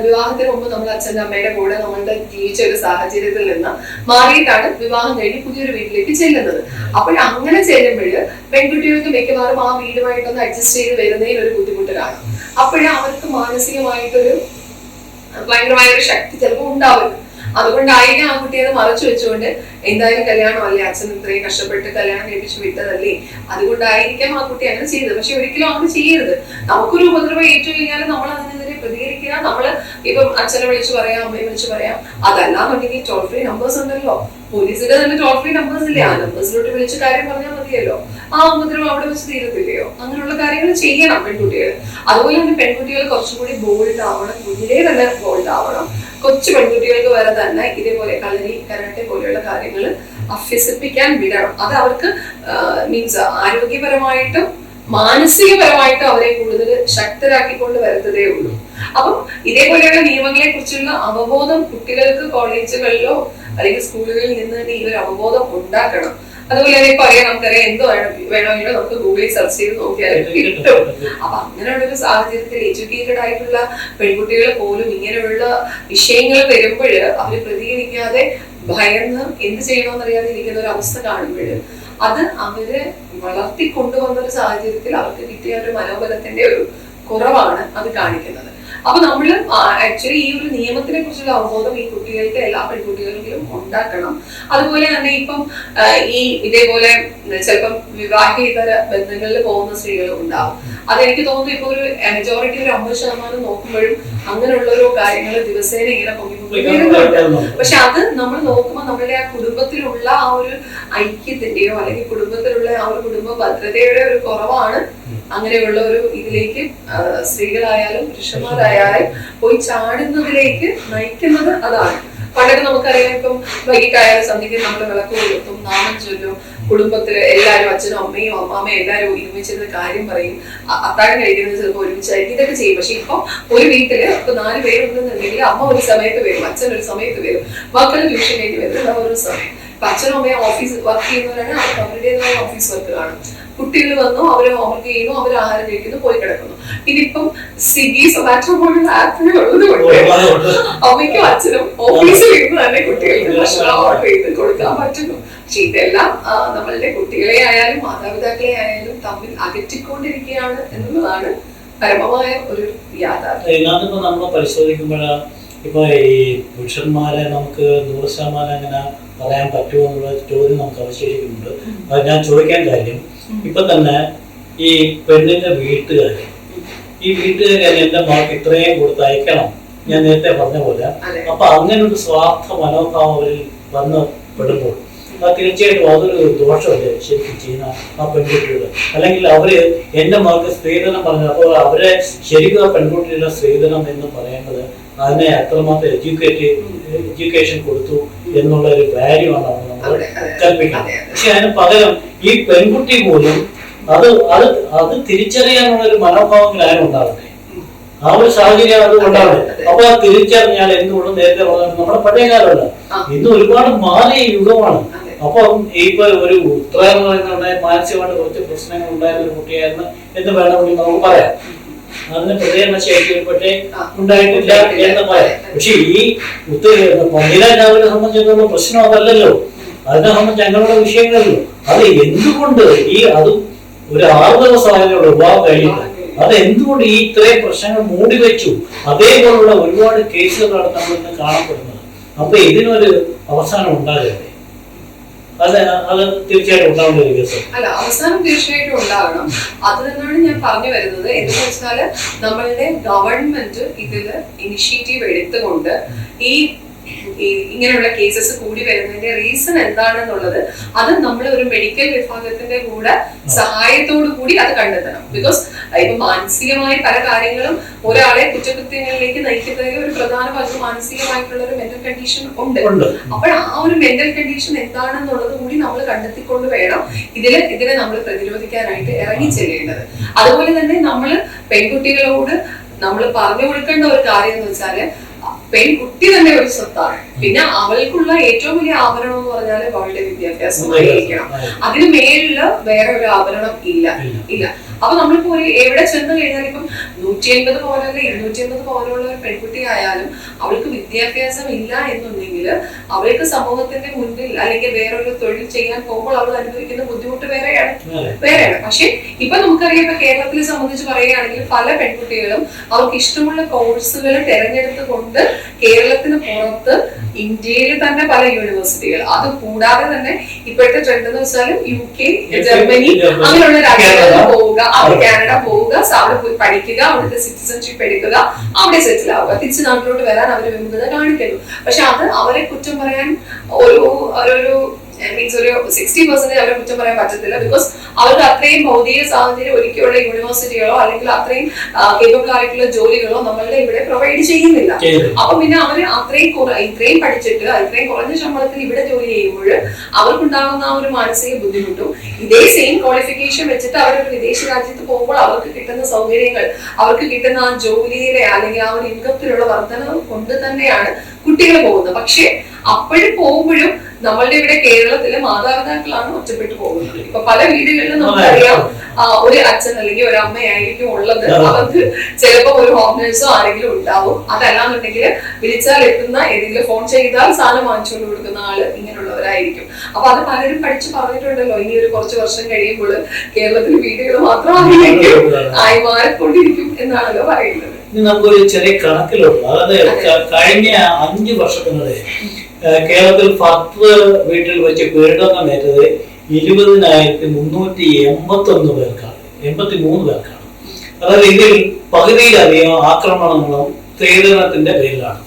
വിവാഹത്തിന് മുമ്പ് നമ്മൾ അച്ഛൻ്റെ അമ്മയുടെ കൂടെ നമ്മളുടെ ജീവിച്ച ഒരു സാഹചര്യത്തിൽ നിന്ന് മാറിയിട്ടാണ് വിവാഹം കഴിഞ്ഞ് പുതിയൊരു വീട്ടിലേക്ക് ചെല്ലുന്നത്. അപ്പോഴങ്ങനെ ചെല്ലുമ്പോൾ പെൺകുട്ടികൾക്ക് മിക്കവാറും ആ വീടുമായിട്ടൊന്ന് അഡ്ജസ്റ്റ് ചെയ്ത് വരുന്നതിൽ ഒരു ബുദ്ധിമുട്ട് കാണും. അപ്പോഴും അവർക്ക് മാനസികമായിട്ടൊരു ഭയങ്കരമായ ഒരു ശക്തി ചിലപ്പോൾ ഉണ്ടാവില്ല. അതുകൊണ്ടായിരിക്കും ആ കുട്ടി അത് മറച്ചു വെച്ചുകൊണ്ട് എന്തായാലും കല്യാണം അല്ലേ, അച്ഛൻ ഇത്രയും കഷ്ടപ്പെട്ട് കല്യാണം കഴിപ്പിച്ച് വിട്ടതല്ലേ, അതുകൊണ്ടായിരിക്കാം ആ കുട്ടി അങ്ങനെ ചെയ്തത്. പക്ഷെ ഒരിക്കലും അങ്ങനെ ചെയ്യരുത്. നമുക്കൊരു ഉപദ്രവം ഏറ്റു കഴിഞ്ഞാൽ നമ്മൾ അതിനെതിരെ പ്രതികരിക്കുക. നമ്മള് ഇപ്പം അച്ഛനെ വിളിച്ചു പറയാം, അമ്മയെ വിളിച്ചു പറയാം. അതല്ലാന്നുണ്ടെങ്കിൽ ടോൾ ഫ്രീ നമ്പേഴ്സ് ഉണ്ടല്ലോ, പോലീസിന്റെ തന്നെ ടോൾ ഫ്രീ നമ്പേഴ്സ് ഇല്ലേ, ആ നമ്പേഴ്സിലോട്ട് വിളിച്ച് കാര്യം പറഞ്ഞാൽ മതിയല്ലോ. ആ ഉപദ്രവം അവിടെ വെച്ച് തീരത്തില്ലയോ? അങ്ങനെയുള്ള കാര്യങ്ങൾ ചെയ്യണം പെൺകുട്ടികൾ. അതുപോലെ തന്നെ പെൺകുട്ടികൾ കുറച്ചുകൂടി ബോൾഡ് ആവണം, കുഞ്ഞിലേ തന്നെ ബോൾഡ് ആവണം. കൊച്ചു പെൺകുട്ടികൾക്ക് വരെ തന്നെ ഇതേപോലെ കളരി കരാട്ടെ പോലെയുള്ള കാര്യങ്ങൾ അഭ്യസിപ്പിക്കാൻ വിടണം. അത് അവർക്ക് മീൻസ് ആരോഗ്യപരമായിട്ടും മാനസികപരമായിട്ടും അവരെ കൂടുതൽ ശക്തരാക്കിക്കൊണ്ട് വരുത്തതേ ഉള്ളൂ. അപ്പം ഇതേപോലെയുള്ള നിയമങ്ങളെ കുറിച്ചുള്ള അവബോധം കുട്ടികൾക്ക് കോളേജുകളിലോ അല്ലെങ്കിൽ സ്കൂളുകളിൽ നിന്ന് തന്നെ ഈ ഒരു അവബോധം ഉണ്ടാക്കണം. അതുപോലെ തന്നെ ഇപ്പൊ അറിയാം, നമുക്കറിയാം എന്ത് വേണമെങ്കിലും നമുക്ക് ഗൂഗിളിൽ സെർച്ച് ചെയ്ത് നോക്കിയാൽ കിട്ടും. അപ്പൊ അങ്ങനെയുള്ള ഒരു സാഹചര്യത്തിൽ എഡ്യൂക്കേറ്റഡ് ആയിട്ടുള്ള പെൺകുട്ടികൾ പോലും ഇങ്ങനെയുള്ള വിഷയങ്ങൾ വരുമ്പോൾ അവര് പ്രതികരിക്കാതെ ഭയന്ന് എന്ത് ചെയ്യണമെന്നറിയാതെ ഇരിക്കുന്ന ഒരു അവസ്ഥ കാണുമ്പോൾ അത് അവര് വളർത്തിക്കൊണ്ടുവന്ന ഒരു സാഹചര്യത്തിൽ അവർക്ക് കിട്ടിയ ഒരു മനോബലത്തിന്റെ ഒരു കുറവാണ് അത് കാണിക്കുന്നത്. അപ്പൊ നമ്മള് ആക്ച്വലി ഈ ഒരു നിയമത്തിനെ കുറിച്ചുള്ള അവബോധം ഈ കുട്ടികൾക്ക് എല്ലാ പെൺകുട്ടികൾക്കും ഉണ്ടാക്കണം. അതുപോലെ തന്നെ ഇപ്പം ഈ ഇതേപോലെ ചിലപ്പം വിവാഹേതര ബന്ധങ്ങളിൽ പോകുന്ന സ്ത്രീകൾ ഉണ്ടാവും. അതെനിക്ക് തോന്നുന്നു ഇപ്പൊ ഒരു മെജോറിറ്റി ഒരു 50% നോക്കുമ്പോഴും അങ്ങനെയുള്ള ഓരോ കാര്യങ്ങൾ ദിവസേന ഇങ്ങനെ പൊങ്ങിപ്പോകുന്നുണ്ട്. പക്ഷെ അത് നമ്മൾ നോക്കുമ്പോൾ നമ്മളുടെ ആ കുടുംബത്തിലുള്ള ആ ഒരു ഐക്യത്തിന്റെയോ അല്ലെങ്കിൽ കുടുംബത്തിലുള്ള ആ ഒരു കുടുംബ ഭദ്രതയുടെ ഒരു കുറവാണ് അങ്ങനെയുള്ള ഒരു ഇതിലേക്ക് സ്ത്രീകളായാലും പുരുഷന്മാരായാലും പോയി ചാടുന്നതിലേക്ക് നയിക്കുന്നത്. അതാണ് പണ്ടൊക്കെ നമുക്കറിയാം, ഇപ്പം വൈകിട്ടായാലും സന്ധ്യയ്ക്ക് നമ്മൾ വിളക്ക് കൊളുത്തും, നാമം ചൊല്ലും, കുടുംബത്തില് എല്ലാവരും അച്ഛനും അമ്മയും അമ്മാമ്മയും എല്ലാവരും ഒരുമിച്ചിരുന്ന കാര്യം പറയും, അത്താഴം കഴിക്കുന്നത് ചിലപ്പോൾ ഒരുമിച്ചായിരിക്കും, ഇതൊക്കെ ചെയ്യും. പക്ഷെ ഇപ്പൊ ഒരു വീട്ടില് ഇപ്പൊ 4 പേരുണ്ടെന്നുണ്ടെങ്കിൽ അമ്മ ഒരു സമയത്ത് വരും, അച്ഛൻ ഒരു സമയത്ത് വരും, മക്കൾ ട്യൂഷൻ കഴിഞ്ഞ് വരുന്നത് ഒരു സമയം. ഇപ്പൊ അച്ഛനും അമ്മയും ഓഫീസ് വർക്ക് ചെയ്യുന്നവരാണ്, അവർക്ക് അവരുടേതായ ഓഫീസ് വർക്ക് കാണും. കുട്ടികൾ വന്നു, അവര് ഹോംവർക്ക് ചെയ്യുന്നു, അവർ ആഹാരം കഴിക്കുന്നു, പോയി കിടക്കുന്നു. പിന്നെ ഇപ്പം സ്വിഗ്ഗി സൊമാറ്റോ പോലുള്ള ആപ്പുകൾ ഉള്ളത് കൊണ്ട് അമ്മയ്ക്കും അച്ഛനും ഓഫീസിൽ ഇരുന്ന് തന്നെ കുട്ടികൾക്ക് ഭക്ഷണം ഓർഡർ ചെയ്ത് കൊടുക്കാൻ പറ്റുന്നു. പക്ഷെ ഇതെല്ലാം നമ്മളുടെ കുട്ടികളെ ആയാലും മാതാപിതാക്കളെ ആയാലും തമ്മിൽ അകറ്റിക്കൊണ്ടിരിക്കുകയാണ് എന്നുള്ളതാണ് പരമമായ ഒരു യാഥാർത്ഥ്യം. ഇതിനകത്തിപ്പോ നമ്മൾ പരിശോധിക്കുമ്പോൾ ഇപ്പൊ ഈ പുരുഷന്മാരെ നമുക്ക് 100% അങ്ങനെ പറയാൻ പറ്റുമോ എന്നുള്ള ചോദ്യം നമുക്ക് അവശേഷിക്കുന്നുണ്ട്. അത് ഞാൻ ചോദിക്കാൻ കാര്യം, ഇപ്പൊ തന്നെ ഈ പെണ്ണിന്റെ വീട്ടുകാര് എന്റെ മകൾക്ക് ഇത്രയും കൊടുത്ത് അയക്കണം, ഞാൻ നേരത്തെ പറഞ്ഞ പോലെ. അപ്പൊ അങ്ങനെ ഒരു സ്വാർത്ഥ മനോഭാവം അവരിൽ വന്ന് പെടുമ്പോൾ അത് തീർച്ചയായിട്ടും അതൊരു ദോഷമല്ലേ ശരിക്കും ചെയ്യുന്ന ആ പെൺകുട്ടികൾ. അല്ലെങ്കിൽ അവര് എന്റെ മകൾക്ക് സ്ത്രീധനം പറഞ്ഞു, അപ്പോൾ അവരെ ശരിക്കും ആ പെൺകുട്ടിയുടെ സ്ത്രീധനം എന്ന് പറയുന്നത് അതിനെ അത്രമാത്രം എഡ്യൂക്കേഷൻ കൊടുത്തു എന്നുള്ള ഒരു വാല്യൂ ആണ് നമ്മൾ കൽപ്പിക്കുന്നത്. പക്ഷെ അതിന് പകരം ഈ പെൺകുട്ടി പോലും അത് തിരിച്ചറിയാനുള്ള ഒരു മനോഭാവങ്ങൾ ആരും ഉണ്ടാവട്ടെ, ആ ഒരു സാഹചര്യം അത് ഉണ്ടാവട്ടെ. അപ്പൊ ആ തിരിച്ചറിഞ്ഞാൽ എന്തുകൊണ്ടും നേരത്തെ നമ്മുടെ പഴയ കാലമല്ല, ഇന്ന് ഒരുപാട് മാറിയ യുഗമാണ്. അപ്പൊ ഇപ്പൊ ഒരു ഉത്തരവാദിത്വം പറയുന്നുണ്ടായ മാനസികമായിട്ട് കുറച്ച് പ്രശ്നങ്ങൾ ഉണ്ടായിരുന്ന ഒരു കുട്ടിയായിരുന്നു എന്ന് വേണമെങ്കിൽ നമുക്ക് പറയാം. അതിന് പ്രതികരണ ശേഷിയിൽപ്പെട്ടേ ഉണ്ടായിട്ടില്ല എന്ന് പറയാം. പക്ഷെ ഈ പന്തിരാജാവിനെ സംബന്ധിച്ചിടത്തോളം പ്രശ്നം അതല്ലല്ലോ, അതിനെ സംബന്ധിച്ച് ഞങ്ങളുടെ വിഷയങ്ങളല്ലോ. അത് എന്തുകൊണ്ട് അതും ഒരു 6 ദിവസമായുള്ള വിവാഹം കഴിഞ്ഞിട്ട് അത് എന്തുകൊണ്ട് ഈ ഇത്രയും പ്രശ്നങ്ങൾ മൂടി വെച്ചു? അതേപോലുള്ള ഒരുപാട് കേസുകളാണ് നമ്മൾ ഇന്ന് കാണപ്പെടുന്നത്. അപ്പൊ ഇതിനൊരു അവസാനം ഉണ്ടാകട്ടെ. അത് തീർച്ചയായിട്ടും ഉണ്ടാവേണ്ട ഒരു കേസ് അല്ല, അവസാനം തീർച്ചയായിട്ടും ഉണ്ടാകണം. അത് തന്നെയാണ് ഞാൻ പറഞ്ഞു വരുന്നത്. എന്ന് വെച്ചാല് നമ്മളുടെ ഗവൺമെന്റ് ഇതില് ഇനിഷ്യേറ്റീവ് എടുത്തുകൊണ്ട് ഇങ്ങനെയുള്ള കേസസ് കൂടി വരുന്നതിന്റെ റീസൺ എന്താണെന്നുള്ളത് അത് നമ്മൾ ഒരു മെഡിക്കൽ വിഭാഗത്തിന്റെ കൂടെ സഹായത്തോടു കൂടി അത് കണ്ടെത്തണം. ബിക്കോസ് ഇപ്പൊ മാനസികമായ പല കാര്യങ്ങളും ഒരാളെ കുറ്റകൃത്യങ്ങളിലേക്ക് നയിക്കുന്നതിൽ ഒരു പ്രധാന പങ്ക് മാനസികമായിട്ടുള്ള ഒരു മെന്റൽ കണ്ടീഷൻ ഉണ്ട്. അപ്പോൾ ആ ഒരു മെന്റൽ കണ്ടീഷൻ എന്താണെന്നുള്ളത് കൂടി നമ്മൾ കണ്ടെത്തിക്കൊണ്ട് വേണം ഇതിനെ നമ്മൾ പ്രതിരോധിക്കാനായിട്ട് ഇറങ്ങി ചെല്ലേണ്ടത്. അതുപോലെ തന്നെ നമ്മൾ പെൺകുട്ടികളോട് നമ്മൾ പറഞ്ഞു കൊടുക്കേണ്ട ഒരു കാര്യം എന്ന് വെച്ചാല് പെൺകുട്ടി തന്നെ ഒരു സ്വത്താണ്. പിന്നെ അവൾക്കുള്ള ഏറ്റവും വലിയ ആഭരണം എന്ന് പറഞ്ഞാൽ അവളുടെ വിദ്യാഭ്യാസമായിരിക്കണം. അതിന് മേലുള്ള വേറെ ഒരു ആഭരണം ഇല്ല. അപ്പൊ നമ്മളിപ്പോ എവിടെ ചെന്ന് കഴിഞ്ഞാൽ ഇപ്പം 150 പോലുള്ള 250 പോലുള്ള ഒരു പെൺകുട്ടി ആയാലും അവൾക്ക് വിദ്യാഭ്യാസം ഇല്ല എന്നുണ്ടെങ്കിൽ അവൾക്ക് സമൂഹത്തിന്റെ മുൻപിൽ അല്ലെങ്കിൽ വേറൊരു തൊഴിൽ ചെയ്യാൻ പോകുമ്പോൾ അവൾ അനുഭവിക്കുന്ന ബുദ്ധിമുട്ട് വേറെയാണ്. പക്ഷെ ഇപ്പൊ നമുക്കറിയാം, ഇപ്പൊ കേരളത്തിലെ സംബന്ധിച്ച് പറയുകയാണെങ്കിൽ പല പെൺകുട്ടികളും അവർക്ക് ഇഷ്ടമുള്ള കോഴ്സുകൾ തെരഞ്ഞെടുത്തുകൊണ്ട് കേരളത്തിന് പുറത്ത് ഇന്ത്യയിൽ തന്നെ പല യൂണിവേഴ്സിറ്റികൾ, അത് കൂടാതെ തന്നെ ഇപ്പോഴത്തെ ട്രെൻഡ് എന്ന് വെച്ചാൽ UK, ജർമ്മനി അങ്ങനെയുള്ള രാജ്യങ്ങളിൽ പോവുക, കാനഡ പോവുക, അവിടെ പോയി പഠിക്കുക, അവിടുത്തെ സിറ്റിസൺഷിപ്പ് എടുക്കുക, അവിടെ സെറ്റിൽ ആവുക, തിരിച്ച് നാട്ടിലോട്ട് വരാൻ അവർ വിമുഖത കാണിക്കുന്നു. പക്ഷെ അത് അവരെ കുറ്റം പറയാൻ ഒരു മീൻസ് ഒരു 60% അവരെ കുറ്റം പറയാൻ പറ്റത്തില്ല. ബിക്കോസ് അവർക്ക് അത്രയും ഭൗതിക സാഹചര്യം ഒരുക്കിയുള്ള യൂണിവേഴ്സിറ്റികളോ അല്ലെങ്കിൽ അത്രയും കേപ്പബിൾ ആയിട്ടുള്ള ജോലികളോ നമ്മളുടെ ഇവിടെ പ്രൊവൈഡ് ചെയ്യുന്നില്ല. അപ്പൊ പിന്നെ അവര് ഇത്രയും പഠിച്ചിട്ട് ഇത്രയും കുറഞ്ഞ ശമ്പളത്തിൽ ഇവിടെ ജോലി ചെയ്യുമ്പോൾ അവർക്കുണ്ടാകുന്ന ആ ഒരു മാനസിക ബുദ്ധിമുട്ടും ഇതേ സെയിം ക്വാളിഫിക്കേഷൻ വെച്ചിട്ട് അവരൊരു വിദേശ രാജ്യത്ത് പോകുമ്പോൾ അവർക്ക് കിട്ടുന്ന സൗകര്യങ്ങൾ, അവർക്ക് കിട്ടുന്ന ആ ജോലിയിലെ അല്ലെങ്കിൽ ആ ഒരു ഇൻകത്തിലുള്ള വർധനവ് കൊണ്ട് തന്നെയാണ് കുട്ടികൾ പോകുന്നത്. പക്ഷെ അപ്പോഴും പോകുമ്പോഴും നമ്മളുടെ ഇവിടെ കേരളത്തിലെ മാതാപിതാക്കളാണ് ഒറ്റപ്പെട്ടു പോകുന്നത്. ഇപ്പൊ പല വീടുകളിലും നമുക്കറിയാം ഒരു അച്ഛൻ അല്ലെങ്കിൽ ഒരു അമ്മയായിരിക്കും ഉള്ളത്. അവർക്ക് ചിലപ്പോ ഒരു ഹോം നേഴ്സോ ആരെങ്കിലും ഉണ്ടാവും. അതല്ലാന്നുണ്ടെങ്കിൽ വിളിച്ചാൽ എത്തുന്ന ഏതെങ്കിലും ഫോൺ ചെയ്താൽ സാധനം വാങ്ങിച്ചുകൊണ്ട് കൊടുക്കുന്ന ആള് ഇങ്ങനെയുള്ളവരായിരിക്കും. അപ്പൊ അത് പലരും പഠിച്ചു പറഞ്ഞിട്ടുണ്ടല്ലോ, ഇനി ഒരു കുറച്ച് വർഷം കഴിയുമ്പോൾ കേരളത്തിലെ വീടുകൾ മാത്രമായിരിക്കും ആയി മാറിക്കൊണ്ടിരിക്കും എന്നാണല്ലോ പറയുന്നത്. ഇനി നമുക്കൊരു ചെറിയ കണക്കിലുള്ളൂ. അതായത് കഴിഞ്ഞ 5 വർഷത്തിനിടെ കേരളത്തിൽ 10 വീട്ടിൽ വെച്ച് പീഡനമേറ്റത് 20,381 പേർക്കാണ്, 83 പേർക്കാണ്. അതായത് ഇതിൽ പകുതിയിലധികം ആക്രമണങ്ങളും സ്ത്രീധനത്തിന്റെ പേരിലാണ്.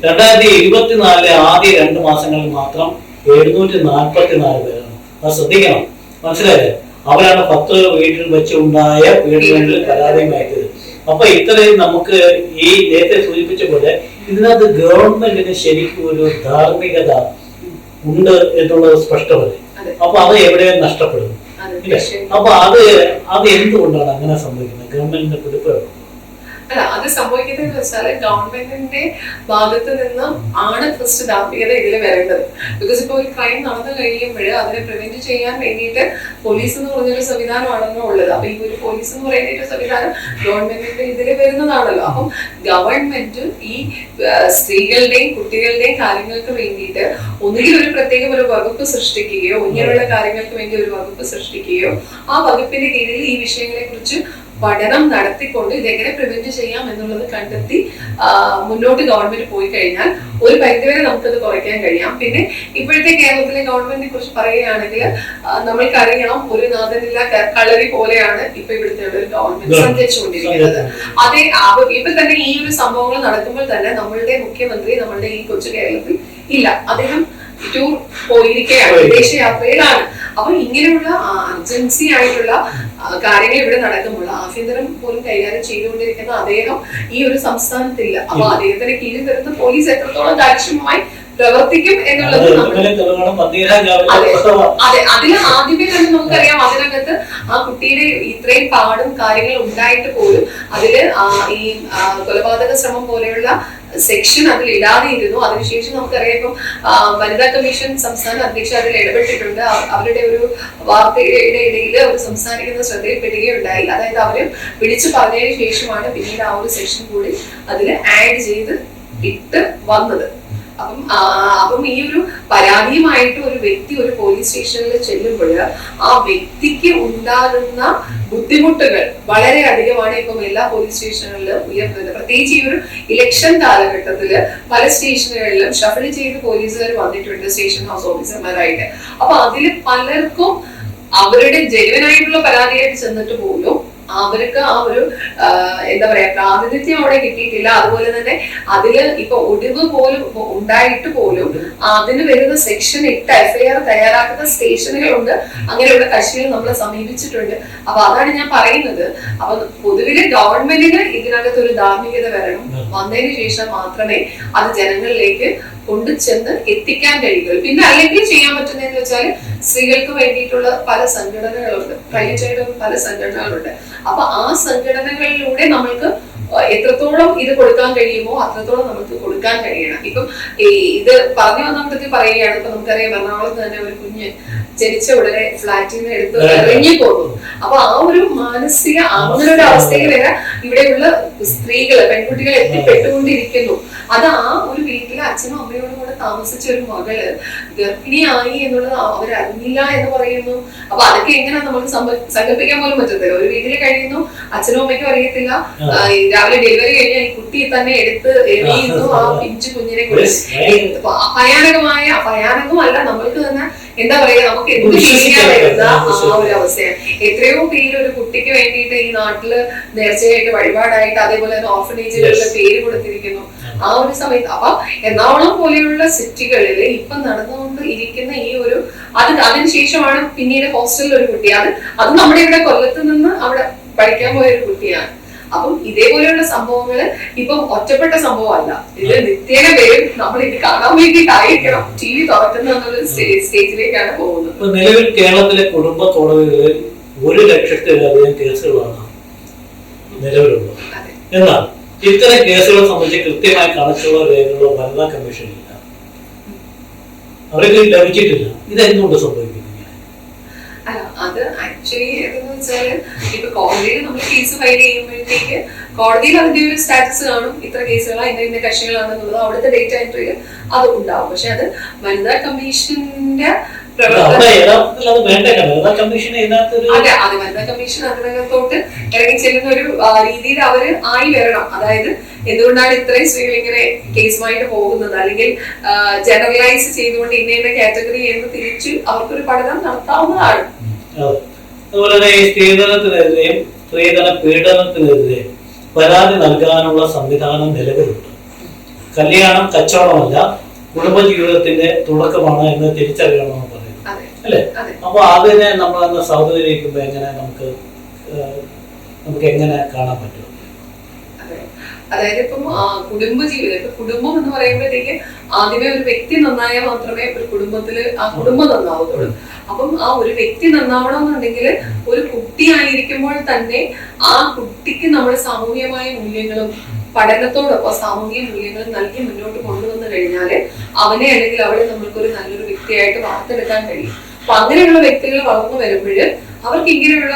2024 ആദ്യ 2 മാസങ്ങളിൽ മാത്രം 744 പേരാണ്. അത് ശ്രദ്ധിക്കണം, മനസ്സിലായില്ലേ? അവരാണ് 10 വീട്ടിൽ വെച്ചുണ്ടായ പീഡനങ്ങളിൽ പരാതിയുമായത്. അപ്പൊ ഇത്രയും നമുക്ക് ഈ നേരത്തെ സൂചിപ്പിച്ച പോലെ ഇതിനകത്ത് ഗവൺമെന്റിന് ശരിക്കും ഒരു ധാർമ്മികത ഉണ്ട് എന്നുള്ളത് സ്പഷ്ടമല്ലേ. അപ്പൊ അത് എവിടെയും നഷ്ടപ്പെടുന്നു. അപ്പൊ അത് എന്തുകൊണ്ടാണ് അങ്ങനെ സംഭവിക്കുന്നത്? ഗവൺമെന്റിന്റെ പിടിപ്പ് അല്ല, അത് സംഭവിക്കുന്നത് വെച്ചാല് ഗവൺമെന്റിന്റെ ഭാഗത്ത് നിന്ന് ആണ് ഫസ്റ്റ് ധാർമ്മികത ഇതിൽ വരേണ്ടത്. ബിക്കോസ് ഇപ്പൊ ഒരു ക്രൈം നടന്നു കഴിയുമ്പോൾ അതിനെ പ്രിവെന്റ് ചെയ്യാൻ വേണ്ടിയിട്ട് പോലീസ് എന്ന് പറഞ്ഞൊരു സംവിധാനമാണല്ലോ ഉള്ളത്. അപ്പൊ ഈ ഒരു പോലീസ് എന്ന് പറയുന്ന ഒരു സംവിധാനം ഗവൺമെന്റിന്റെ ഇതിൽ വരുന്നതാണല്ലോ. അപ്പം ഗവൺമെന്റ് ഈ സ്ത്രീകളുടെയും കുട്ടികളുടെയും കാര്യങ്ങൾക്ക് വേണ്ടിയിട്ട് ഒന്നുകിൽ ഒരു പ്രത്യേക ഒരു വകുപ്പ് സൃഷ്ടിക്കുകയോ ഇങ്ങനെയുള്ള കാര്യങ്ങൾക്ക് വേണ്ടി ഒരു വകുപ്പ് സൃഷ്ടിക്കുകയോ ആ വകുപ്പിന്റെ കീഴിൽ ഈ വിഷയങ്ങളെ കുറിച്ച് പഠനം നടത്തിക്കൊണ്ട് ഇതെങ്ങനെ പ്രിവെന്റ് ചെയ്യാം എന്നുള്ളത് കണ്ടെത്തി മുന്നോട്ട് ഗവൺമെന്റ് പോയി കഴിഞ്ഞാൽ ഒരു പരിധിവരെ നമുക്കത് കുറയ്ക്കാൻ കഴിയാം. പിന്നെ ഇപ്പോഴത്തെ കേരളത്തിലെ ഗവൺമെന്റിനെ കുറിച്ച് പറയുകയാണെങ്കിൽ നമ്മൾക്കറിയാം, ഒരു നാഥനില്ല കളരി പോലെയാണ് ഇപ്പൊ ഇവിടുത്തെ ഒരു ഗവൺമെന്റ് സഞ്ചരിച്ചുകൊണ്ടിരിക്കുന്നത്. അതേ ഇപ്പൊ തന്നെ ഈ ഒരു സംഭവങ്ങൾ നടക്കുമ്പോൾ തന്നെ നമ്മളുടെ മുഖ്യമന്ത്രി നമ്മളുടെ ഈ കൊച്ചു കേരളത്തിൽ ഇല്ല. അദ്ദേഹം ടൂർ പോയിരിക്കുകയാണ്, വിദേശയാത്രയിലാണ്. അപ്പൊ ഇങ്ങനെയുള്ള അർജൻസി ആയിട്ടുള്ള കാര്യങ്ങൾ ഇവിടെ നടക്കുമ്പോൾ ആഭ്യന്തരം പോലും കൈകാര്യം ചെയ്തുകൊണ്ടിരിക്കുന്ന അദ്ദേഹം ഈ ഒരു സംസ്ഥാനത്തില്ല. അപ്പൊ അദ്ദേഹത്തിന്റെ കീഴിൽ വരുന്ന പോലീസ് എത്രത്തോളം കാര്യക്ഷമമായി പ്രവർത്തിക്കും എന്നുള്ളത് അതെ. അതിൽ ആദ്യമേ തന്നെ നമുക്കറിയാം, അതിനകത്ത് ആ കുട്ടിയുടെ ഇത്രയും പാടും കാര്യങ്ങൾ ഉണ്ടായിട്ട് പോലും അതില് ഈ കൊലപാതക ശ്രമം പോലെയുള്ള സെക്ഷൻ അതിൽ ഇടാതെ ഇരുന്നു. അതിനുശേഷം നമുക്കറിയാം, ഇപ്പം വനിതാ കമ്മീഷൻ സംസ്ഥാന അധ്യക്ഷ അതിൽ ഇടപെട്ടിട്ടുണ്ട്. അവരുടെ ഒരു വാർത്തയുടെ ഇടയിൽ അവർ സംസാരിക്കുന്ന ശ്രദ്ധയിൽപ്പെടുകയുണ്ടായി. അതായത് അവര് വിളിച്ചു പറഞ്ഞതിന് ശേഷമാണ് പിന്നീട് ആ ഒരു സെക്ഷൻ കൂടി അതിൽ ആഡ് ചെയ്ത് ഇട്ട് വന്നത്. അപ്പം ഈ ഒരു പരാതിയുമായിട്ട് ഒരു വ്യക്തി ഒരു പോലീസ് സ്റ്റേഷനിൽ ചെല്ലുമ്പോൾ ആ വ്യക്തിക്ക് ഉണ്ടാകുന്ന ബുദ്ധിമുട്ടുകൾ വളരെ അധികമാണ് ഇപ്പം എല്ലാ പോലീസ് സ്റ്റേഷനുകളിലും ഉയർന്നത്. പ്രത്യേകിച്ച് ഈ ഒരു ഇലക്ഷൻ കാലഘട്ടത്തില് പല സ്റ്റേഷനുകളിലും ഷഫിൾ ചെയ്ത് പോലീസുകാർ വന്നിട്ടുണ്ട് സ്റ്റേഷൻ ഹൗസ് ഓഫീസർമാരായിട്ട്. അപ്പൊ അതിൽ പലർക്കും അവരുടെ ജനുവനായിട്ടുള്ള പരാതിയായിട്ട് ചെന്നിട്ട് പോലും അവർക്ക് ആ ഒരു എന്താ പറയാ പ്രാതിനിധ്യം അവിടെ കിട്ടിയിട്ടില്ല. അതുപോലെ തന്നെ അതില് ഇപ്പൊ ഒടിവ് പോലും ഉണ്ടായിട്ട് പോലും അതിന് വരുന്ന സെക്ഷൻ 8 FIR തയ്യാറാക്കുന്ന സ്റ്റേഷനുകളുണ്ട്. അങ്ങനെയുള്ള കക്ഷികൾ നമ്മളെ സമീപിച്ചിട്ടുണ്ട്. അപ്പൊ അതാണ് ഞാൻ പറയുന്നത്. അപ്പൊ പൊതുവില് ഗവൺമെന്റിന് ഇതിനകത്ത് ഒരു ധാർമ്മികത വരണം. വന്നതിന് ശേഷം മാത്രമേ അത് ജനങ്ങളിലേക്ക് കൊണ്ടുചെന്ന് എത്തിക്കാൻ കഴിയുള്ളൂ. പിന്നെ അല്ലെങ്കിൽ ചെയ്യാൻ പറ്റുന്നതെന്ന് വെച്ചാൽ സ്ത്രീകൾക്ക് വേണ്ടിയിട്ടുള്ള പല സംഘടനകളുണ്ട്, പ്രൈവറ്റ് ആയിട്ടുള്ള പല സംഘടനകളുണ്ട്. അപ്പൊ ആ സംഘടനകളിലൂടെ നമ്മൾക്ക് എത്രത്തോളം ഇത് കൊടുക്കാൻ കഴിയുമോ അത്രത്തോളം നമുക്ക് കൊടുക്കാൻ കഴിയണം. ഇപ്പം ഇത് പറഞ്ഞു വന്നപ്പോഴത്തേക്ക് പറയുകയാണ്, ഇപ്പൊ നമുക്കറിയാം എറണാകുളത്ത് തന്നെ ഒരു കുഞ്ഞ് ജനിച്ച ഉടനെ ഫ്ലാറ്റിൽ നിന്ന് എടുത്ത് ഇറങ്ങി പോകുന്നു. അപ്പൊ ആ ഒരു മാനസിക അങ്ങനെ ഒരു അവസ്ഥയിൽ വരെ ഇവിടെയുള്ള സ്ത്രീകള് പെൺകുട്ടികൾ എത്തിപ്പെട്ടുകൊണ്ടിരിക്കുന്നു. അത് ആ ഒരു വീട്ടിലെ അച്ഛനും അമ്മയോടും കൂടെ താമസിച്ച ഒരു മകള് ഗർഭിണിയായി എന്നുള്ളത് അവരറിഞ്ഞില്ല എന്ന് പറയുന്നു. അപ്പൊ അതൊക്കെ എങ്ങനെ നമുക്ക് സങ്കല്പിക്കാൻ പോലും പറ്റത്തില്ല. ഒരു വീട്ടിൽ കഴിയുന്നു, അച്ഛനും അമ്മയ്ക്കും അറിയത്തില്ല. രാവിലെ ഡെലിവറി കഴിഞ്ഞാൽ ഈ കുട്ടിയെ തന്നെ എടുത്ത് എറിയുന്നു ആ പിഞ്ചു കുഞ്ഞിനെ കുറിച്ച്. ഭയാനകമല്ല, നമ്മൾക്ക് തന്നെ എന്താ പറയാ, നമുക്ക് എന്ത് ചെയ്യാൻ വരുന്ന ആ ഒരു അവസ്ഥയാണ്. എത്രയോ പേര് ഒരു കുട്ടിക്ക് വേണ്ടിയിട്ട് ഈ നാട്ടില് നേർച്ചയായിട്ട് വഴിപാടായിട്ട് അതേപോലെ തന്നെ ഓർഫനേജുകളുടെ പേര് കൊടുത്തിരിക്കുന്നു ആ ഒരു സമയത്ത്. അപ്പൊ എറണാകുളം പോലെയുള്ള സിറ്റികളിൽ ഇപ്പൊ നടന്നുകൊണ്ട് ഇരിക്കുന്ന ഈ ഒരു അതിനുശേഷമാണ് പിന്നീട് ഹോസ്റ്റലിൽ ഒരു കുട്ടിയാണ്, അത് നമ്മുടെ ഇവിടെ കൊല്ലത്ത് നിന്ന് അവിടെ പഠിക്കാൻ പോയ ഒരു കുട്ടിയാണ്. അപ്പം ഇതേപോലെയുള്ള സംഭവങ്ങള് ഇപ്പം ഒറ്റപ്പെട്ട സംഭവമല്ല, ഇത് നിത്യേന വരും. നമ്മൾ ഇത് കാണാൻ വേണ്ടിയിട്ടായിരിക്കണം TV തുറക്കുന്ന സ്റ്റേജിലേക്കാണ് പോകുന്നത്. നിലവിൽ കേരളത്തിലെ കുടുംബ കോടതികളിൽ 1 ലക്ഷത്തിലധികം കേസുകളാണ് നിലവിലുള്ളത്. എന്നാൽ ഇത്തരം കേസുകളെ സംബന്ധിച്ച് കൃത്യമായ കണക്കുകളോ രേഖകളോ വനിതാ കമ്മീഷനില്ല, അവർക്ക് ലഭിച്ചിട്ടില്ല. ഇതെന്തുകൊണ്ട് സംഭവിക്കുന്നു? അല്ല, അത് ആക്ച്വലി എന്താന്ന് വെച്ചാല് ഇപ്പൊ കോടതിയിൽ നമ്മൾ കേസ് ഫയൽ ചെയ്യുമ്പോഴത്തേക്ക് കോടതിയിൽ അതിന്റെ ഒരു സ്റ്റാറ്റസ് കാണും, ഇത്ര കേസുകളാണ് ഇന്ന കക്ഷികളാണെന്നുള്ളത് അവിടുത്തെ ഡേറ്റ എൻട്രിയിൽ അത് ഉണ്ടാവും. പക്ഷെ അത് വനിതാ കമ്മീഷന്റെ അതെ, അത് വനിതാ കമ്മീഷൻ അതിനകത്തോട്ട് ഇറങ്ങി ചെല്ലുന്ന ഒരു രീതിയിൽ അവര് ആയി വരണം. അതായത് എന്തുകൊണ്ടാണ് ഇത്രയും സ്ത്രീകൾ ഇങ്ങനെ കേസുമായിട്ട് പോകുന്നത്, അല്ലെങ്കിൽ ജനറലൈസ് ചെയ്തുകൊണ്ട് ഇന്ന കാറ്റഗറി എന്ന് തിരിച്ച് അവർക്കൊരു പഠനം നടത്താവുന്നതാണ്. അതുപോലെ തന്നെ ഈ സ്ത്രീധനത്തിനെതിരെയും സ്ത്രീധന പീഡനത്തിനെതിരെ പരാതി നൽകാനുള്ള സംവിധാനം നിലവിലുണ്ട്. കല്യാണം കച്ചവടമല്ല, കുടുംബജീവിതത്തിന്റെ തുടക്കമാണ് എന്ന് തിരിച്ചറിയണമെന്ന് പറയുന്നു. അല്ലെ? അപ്പൊ അതിനെ നമ്മളന്ന് സൗഹൃദയിലേക്കുമ്പോ എങ്ങനെ നമുക്ക് എങ്ങനെ കാണാൻ പറ്റും? അതായത് ഇപ്പം കുടുംബജീവിതം, ഇപ്പൊ കുടുംബം എന്ന് പറയുമ്പോഴത്തേക്ക് ആദ്യമേ ഒരു വ്യക്തി നന്നായാൽ മാത്രമേ ഒരു കുടുംബത്തില് ആ കുടുംബം നന്നാവത്തുള്ളൂ. അപ്പം ആ ഒരു വ്യക്തി നന്നാവണമെന്നുണ്ടെങ്കിൽ ഒരു കുട്ടിയായിരിക്കുമ്പോൾ തന്നെ ആ കുട്ടിക്ക് നമ്മൾ സാമൂഹികമായ മൂല്യങ്ങളും പഠനത്തോടൊപ്പം സാമൂഹിക മൂല്യങ്ങൾ നൽകി മുന്നോട്ട് കൊണ്ടുവന്നു കഴിഞ്ഞാല് അവനെ അല്ലെങ്കിൽ അവളെ നമ്മൾക്കൊരു നല്ലൊരു വ്യക്തിയായിട്ട് വാർത്തെടുക്കാൻ കഴിയും. അപ്പൊ അങ്ങനെയുള്ള വ്യക്തികൾ വളർന്നു വരുമ്പോൾ അവർക്ക് ഇങ്ങനെയുള്ള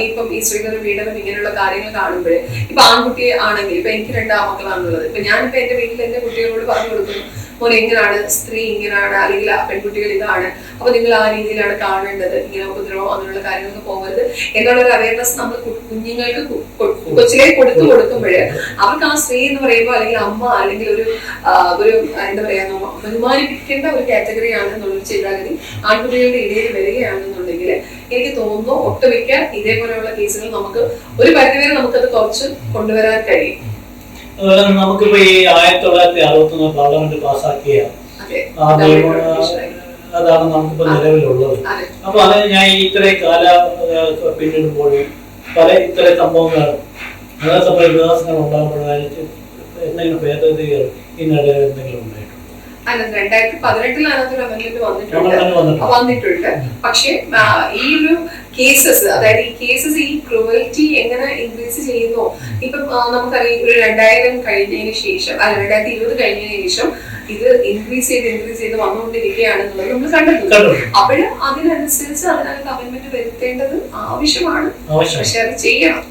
ഇപ്പം ഈ സ്ത്രീധന പീഡനം ഇങ്ങനെയുള്ള കാര്യങ്ങൾ കാണുമ്പോൾ, ഇപ്പൊ ആൺകുട്ടിയെ ആണെങ്കിൽ, ഇപ്പൊ എനിക്ക് 2 ആൺമക്കളാണുള്ളത്. ഇപ്പൊ ഞാനിപ്പോ എന്റെ വീട്ടിൽ എന്റെ കുട്ടികളോട് പറഞ്ഞു കൊടുക്കുന്നു, മോനെ ഇങ്ങനാണ്, സ്ത്രീ ഇങ്ങനാണ്, അല്ലെങ്കിൽ പെൺകുട്ടികൾ ഇതാണ്, അപ്പൊ നിങ്ങൾ ആ രീതിയിലാണ് കാണേണ്ടത്, ഇങ്ങനെ ഉപദ്രവം അങ്ങനെയുള്ള കാര്യങ്ങൾക്ക് പോകരുത് എന്നുള്ളൊരു അവയർനെസ് നമ്മൾ കുഞ്ഞുങ്ങൾക്ക് കൊച്ചിലെ കൊടുക്കുമ്പോൾ അവർക്ക് ആ സ്ത്രീ എന്ന് പറയുമ്പോൾ അല്ലെങ്കിൽ അമ്മ അല്ലെങ്കിൽ ഒരു എന്താ പറയാ ബഹുമാനിപ്പിക്കേണ്ട ഒരു കാറ്റഗറി ആണെന്നുള്ളൊരു ചിന്താഗതി ആൺകുട്ടികളുടെ ഇടയിൽ വരികയാണെന്നുണ്ടെങ്കിൽ എനിക്ക് തോന്നുന്നു ഒട്ടുമിക്ക ഇതേപോലെയുള്ള കേസുകൾ നമുക്ക് ഒരു പരിധിവരെ നമുക്കത് കുറച്ച് കൊണ്ടുവരാൻ കഴിയും. അതുപോലെ നമുക്കിപ്പോ ഈ 1961 പാർലമെന്റ് പാസ്സാക്കിയ ആ നിയമം അതാണ് നമുക്കിപ്പോ നിലവിലുള്ളത്. അപ്പൊ അത് ഞാൻ ഇത്രയും പിന്നിടുമ്പോഴും പല ഇത്തരം സംഭവങ്ങൾ അതേസമയം വികാസങ്ങൾ ഉണ്ടാകുമ്പോഴായിട്ട് എന്തെങ്കിലും ഭേദഗതികൾ ഇതിനിടയിൽ എന്തെങ്കിലും ഉണ്ടായിട്ടുണ്ടോ? അല്ല, 2018 വന്നിട്ടുണ്ട്. പക്ഷെ ഈ ഒരു കേസസ്, അതായത് ഈ കേസസ്, ഈ ക്രൂവൽറ്റി എങ്ങനെ ഇൻക്രീസ് ചെയ്യുന്നു, ഇപ്പം നമുക്കറിയാം ഒരു 2000 കഴിഞ്ഞതിന് ശേഷം, അല്ല 2020 കഴിഞ്ഞതിന് ശേഷം ഇത് ഇൻക്രീസ് ചെയ്ത് വന്നുകൊണ്ടിരിക്കുകയാണെന്നുള്ളത് നമ്മൾ കണ്ടെത്തുന്നു. അപ്പോഴും അതിനനുസരിച്ച് അതിനകത്ത് അമെൻമെന്റ് വരുത്തേണ്ടത് ആവശ്യമാണ്. പക്ഷെ അത് ചെയ്യണം,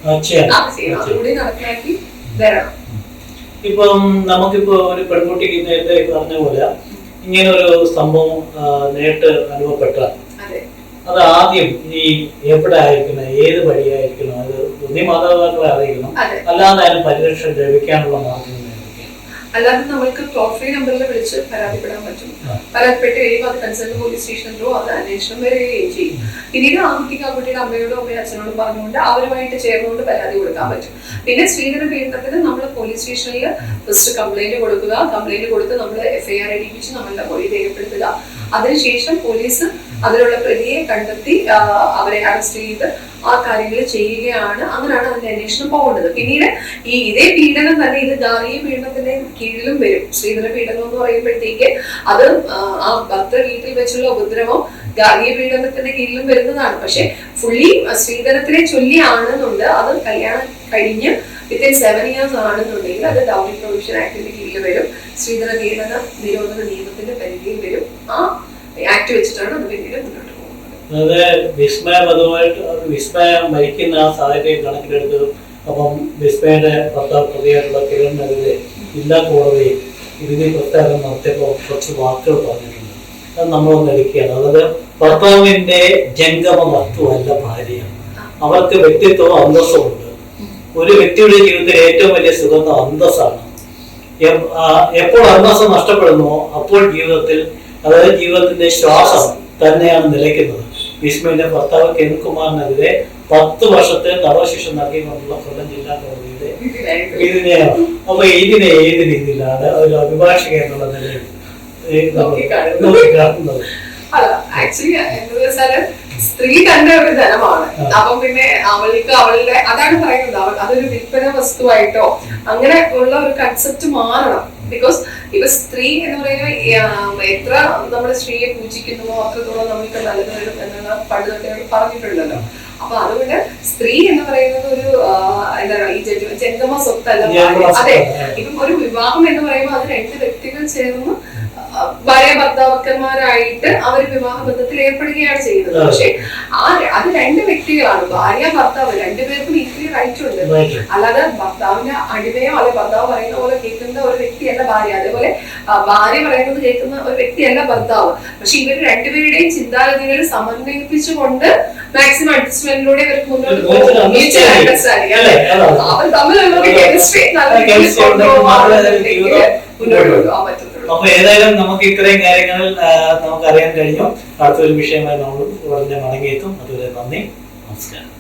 അതുകൂടി നടപ്പിലാക്കി വരണം. ഇപ്പം നമുക്കിപ്പോ ഒരു പെൺകുട്ടിക്ക് നേരത്തെ പറഞ്ഞ പോലെ ഇങ്ങനെ ഒരു സംഭവം നേരിട്ട് അനുഭവപ്പെട്ടാൽ അത് ആദ്യം ഈ എവിടെ ആയിരിക്കണം, ഏത് വഴിയായിരിക്കണം, അത് ഒന്നീ മാതാപിതാക്കളെ അറിയിക്കണം, അല്ലാതെ അതിന് പരിരക്ഷ ലഭിക്കാനുള്ള മാർഗം. അല്ലാതെ നമ്മൾക്ക് ടോൾ ഫ്രീ നമ്പറിൽ വിളിച്ച് പരാതിപ്പെടാൻ പറ്റും. പരാതിപ്പെട്ട് കഴിയുമ്പോൾ അത് കൺസേൺ പോലീസ് സ്റ്റേഷനിലോ അത് അന്വേഷണം വരികയും ചെയ്യും. പിന്നീട് ആ കുട്ടിയുടെ അമ്മയോടും അച്ഛനോടും പറഞ്ഞുകൊണ്ട് അവരുമായിട്ട് ചേർന്നുകൊണ്ട് പരാതി കൊടുക്കാൻ പറ്റും. പിന്നെ സ്ത്രീധന പീഡനത്തിന് നമ്മൾ പോലീസ് സ്റ്റേഷനിൽ ഫസ്റ്റ് കംപ്ലൈന്റ് കൊടുക്കുക. കംപ്ലൈന്റ് കൊടുത്ത് നമ്മൾ FIR എഴുതിപ്പിച്ച് നമ്മളുടെ മൊഴി രേഖപ്പെടുത്തുക. അതിനുശേഷം പോലീസ് അതിലുള്ള പ്രതിയെ കണ്ടെത്തി അവരെ അറസ്റ്റ് ചെയ്ത് ആ കാര്യങ്ങൾ ചെയ്യുകയാണ്. അങ്ങനെയാണ് അതിന്റെ അന്വേഷണം പോകേണ്ടത്. പിന്നീട് ഇതേ പീഡനം തന്നെ ഇത് ഗാർഹിക പീഡനത്തിന്റെ കീഴിലും വരും. സ്ത്രീധന പീഡനം എന്ന് പറയുമ്പോഴത്തേക്ക് അത് ആ ഭർത്തൃ വീട്ടിൽ വെച്ചുള്ള ഉപദ്രവം ഗാർഹിക പീഡനത്തിന്റെ കീഴിലും വരുന്നതാണ്. പക്ഷെ ഫുള്ളി സ്ത്രീധനത്തിനെ ചൊല്ലിയാണെന്നുണ്ട് അത് കല്യാണം കഴിഞ്ഞ് വിത്തിൻ 7 years ആണെന്നുണ്ടെങ്കിൽ അത് ഡൗറി പ്രൊവിഷൻ ആക്ടിന്റെ കീഴിൽ വരും. സ്ത്രീധന പീഡന നിരോധന നിയമത്തിന്റെ പരിധിയിൽ വരും. ആ ആക്ട് വെച്ചിട്ടാണ് അത് പിന്നീട് മുന്നോട്ട് പോകുന്നത്. അതായത് വിസ്മയം മരിക്കുന്ന ആ സാഹചര്യം കണക്കിലെടുത്ത് അപ്പം വിസ്മയുടെ ഭർത്താവ് പ്രതിയായിട്ടുള്ള കിരണിനെതിരെ ജില്ലാ കോടതി വിധി പ്രസ്താവന നടത്തിയപ്പോൾ കുറച്ച് വാക്കുകൾ പറഞ്ഞിട്ടുണ്ട്. അത് നമ്മളൊന്ന് എടുക്കുകയാണ്. അതായത് ഭർത്താവിന്റെ ജംഗമ വസ്തുവല്ല ഭാര്യയാണ്. അവർക്ക് വ്യക്തിത്വവും അന്തസ്സും ഉണ്ട്. ഒരു വ്യക്തിയുടെ ജീവിതത്തിൽ ഏറ്റവും വലിയ സുഗന്ധം അന്തസ്സാണ്. എപ്പോൾ അന്തസ്സ് നഷ്ടപ്പെടുന്നുവോ അപ്പോൾ ജീവിതത്തിന്റെ ശ്വാസം തന്നെയാണ് നിലയ്ക്കുന്നത്. വിസ്മയുടെ ഭർത്താവ് കെൻകുമാറിനെതിരെ 10 വർഷത്തെ തടവശിക്ഷ നൽകിക്കൊണ്ടുള്ള കൊല്ലം ജില്ലാ കോടതിയുടെ വിധിയാണ്. അപ്പൊ ഇതിനെ ഏത് രീതിയിലാണ് ഒരു അഭിഭാഷക എന്നുള്ള നിലയിൽ നോക്കിക്കാണുന്നത്? ആക്ച്വലി എന്താ വെച്ചാല് സ്ത്രീ തന്റെ ഒരു ധനമാണ്. അപ്പം പിന്നെ അവൾക്ക് അവളുടെ അതാണ് പറയുന്നത്, അതൊരു വിൽപ്പന വസ്തുവായിട്ടോ അങ്ങനെ ഉള്ള ഒരു കൺസെപ്റ്റ് മാറണം. ബിക്കോസ് ഇപ്പൊ സ്ത്രീ എന്ന് പറയുന്നത് എത്ര നമ്മുടെ സ്ത്രീയെ പൂജിക്കുന്നുവോ അത്രത്തോളം നമ്മൾക്ക് നല്ലത് വരും എന്നുള്ള പണ്ട് പറഞ്ഞിട്ടുണ്ടല്ലോ. അപ്പൊ അതുകൊണ്ട് സ്ത്രീ എന്ന് പറയുന്നത് ഒരു എന്താണ് ഈ ജംഗമ സ്വത്തല്ല. അതെ, ഇപ്പം ഒരു വിവാഹം എന്ന് പറയുമ്പോൾ അത് 2 വ്യക്തികൾ ചേർന്ന് ഭാര്യ ഭർത്താക്കന്മാരായിട്ട് അവർ വിവാഹ ബന്ധത്തിൽ ഏർപ്പെടുകയാണ് ചെയ്യുന്നത്. പക്ഷെ അത് 2 വ്യക്തികളാണ്. ഭാര്യ ഭർത്താവ് 2 പേർക്കും ഈക്വലി റൈറ്റ് ഉണ്ട്. അല്ലാതെ ഭർത്താവിന്റെ അടിമയോ അല്ലെ ഭർത്താവ് പറയുന്ന പോലെ കേൾക്കുന്ന ഒരു വ്യക്തിയല്ല ഭാര്യ, അതേപോലെ ഭാര്യ പറയുന്നത് കേൾക്കുന്ന ഒരു വ്യക്തിയല്ല ഭർത്താവ്. പക്ഷെ ഇവർ 2 പേരുടെയും ചിന്താഗതികൾ സമന്വയിപ്പിച്ചുകൊണ്ട് മാക്സിമം അഡ്ജസ്റ്റ്മെന്റിലൂടെ ഇവർക്ക് മുന്നോട്ട് പോകും. മ്യൂച്വൽ അണ്ടർസ്റ്റാൻഡിംഗ് അല്ലെ, അവർ തമ്മിലുള്ള കെമിസ്ട്രി നല്ല രീതിയിൽ കൊണ്ടുപോകാൻ മുന്നോട്ട് കൊണ്ടുപോകാൻ പറ്റും. അപ്പൊ ഏതായാലും നമുക്ക് ഇത്രയും കാര്യങ്ങൾ നമുക്ക് അറിയാൻ കഴിഞ്ഞു. അടുത്തൊരു വിഷയമായി നമ്മൾ ഉടനെ മടങ്ങിയെത്തും. അതുവരെ നന്ദി, നമസ്കാരം.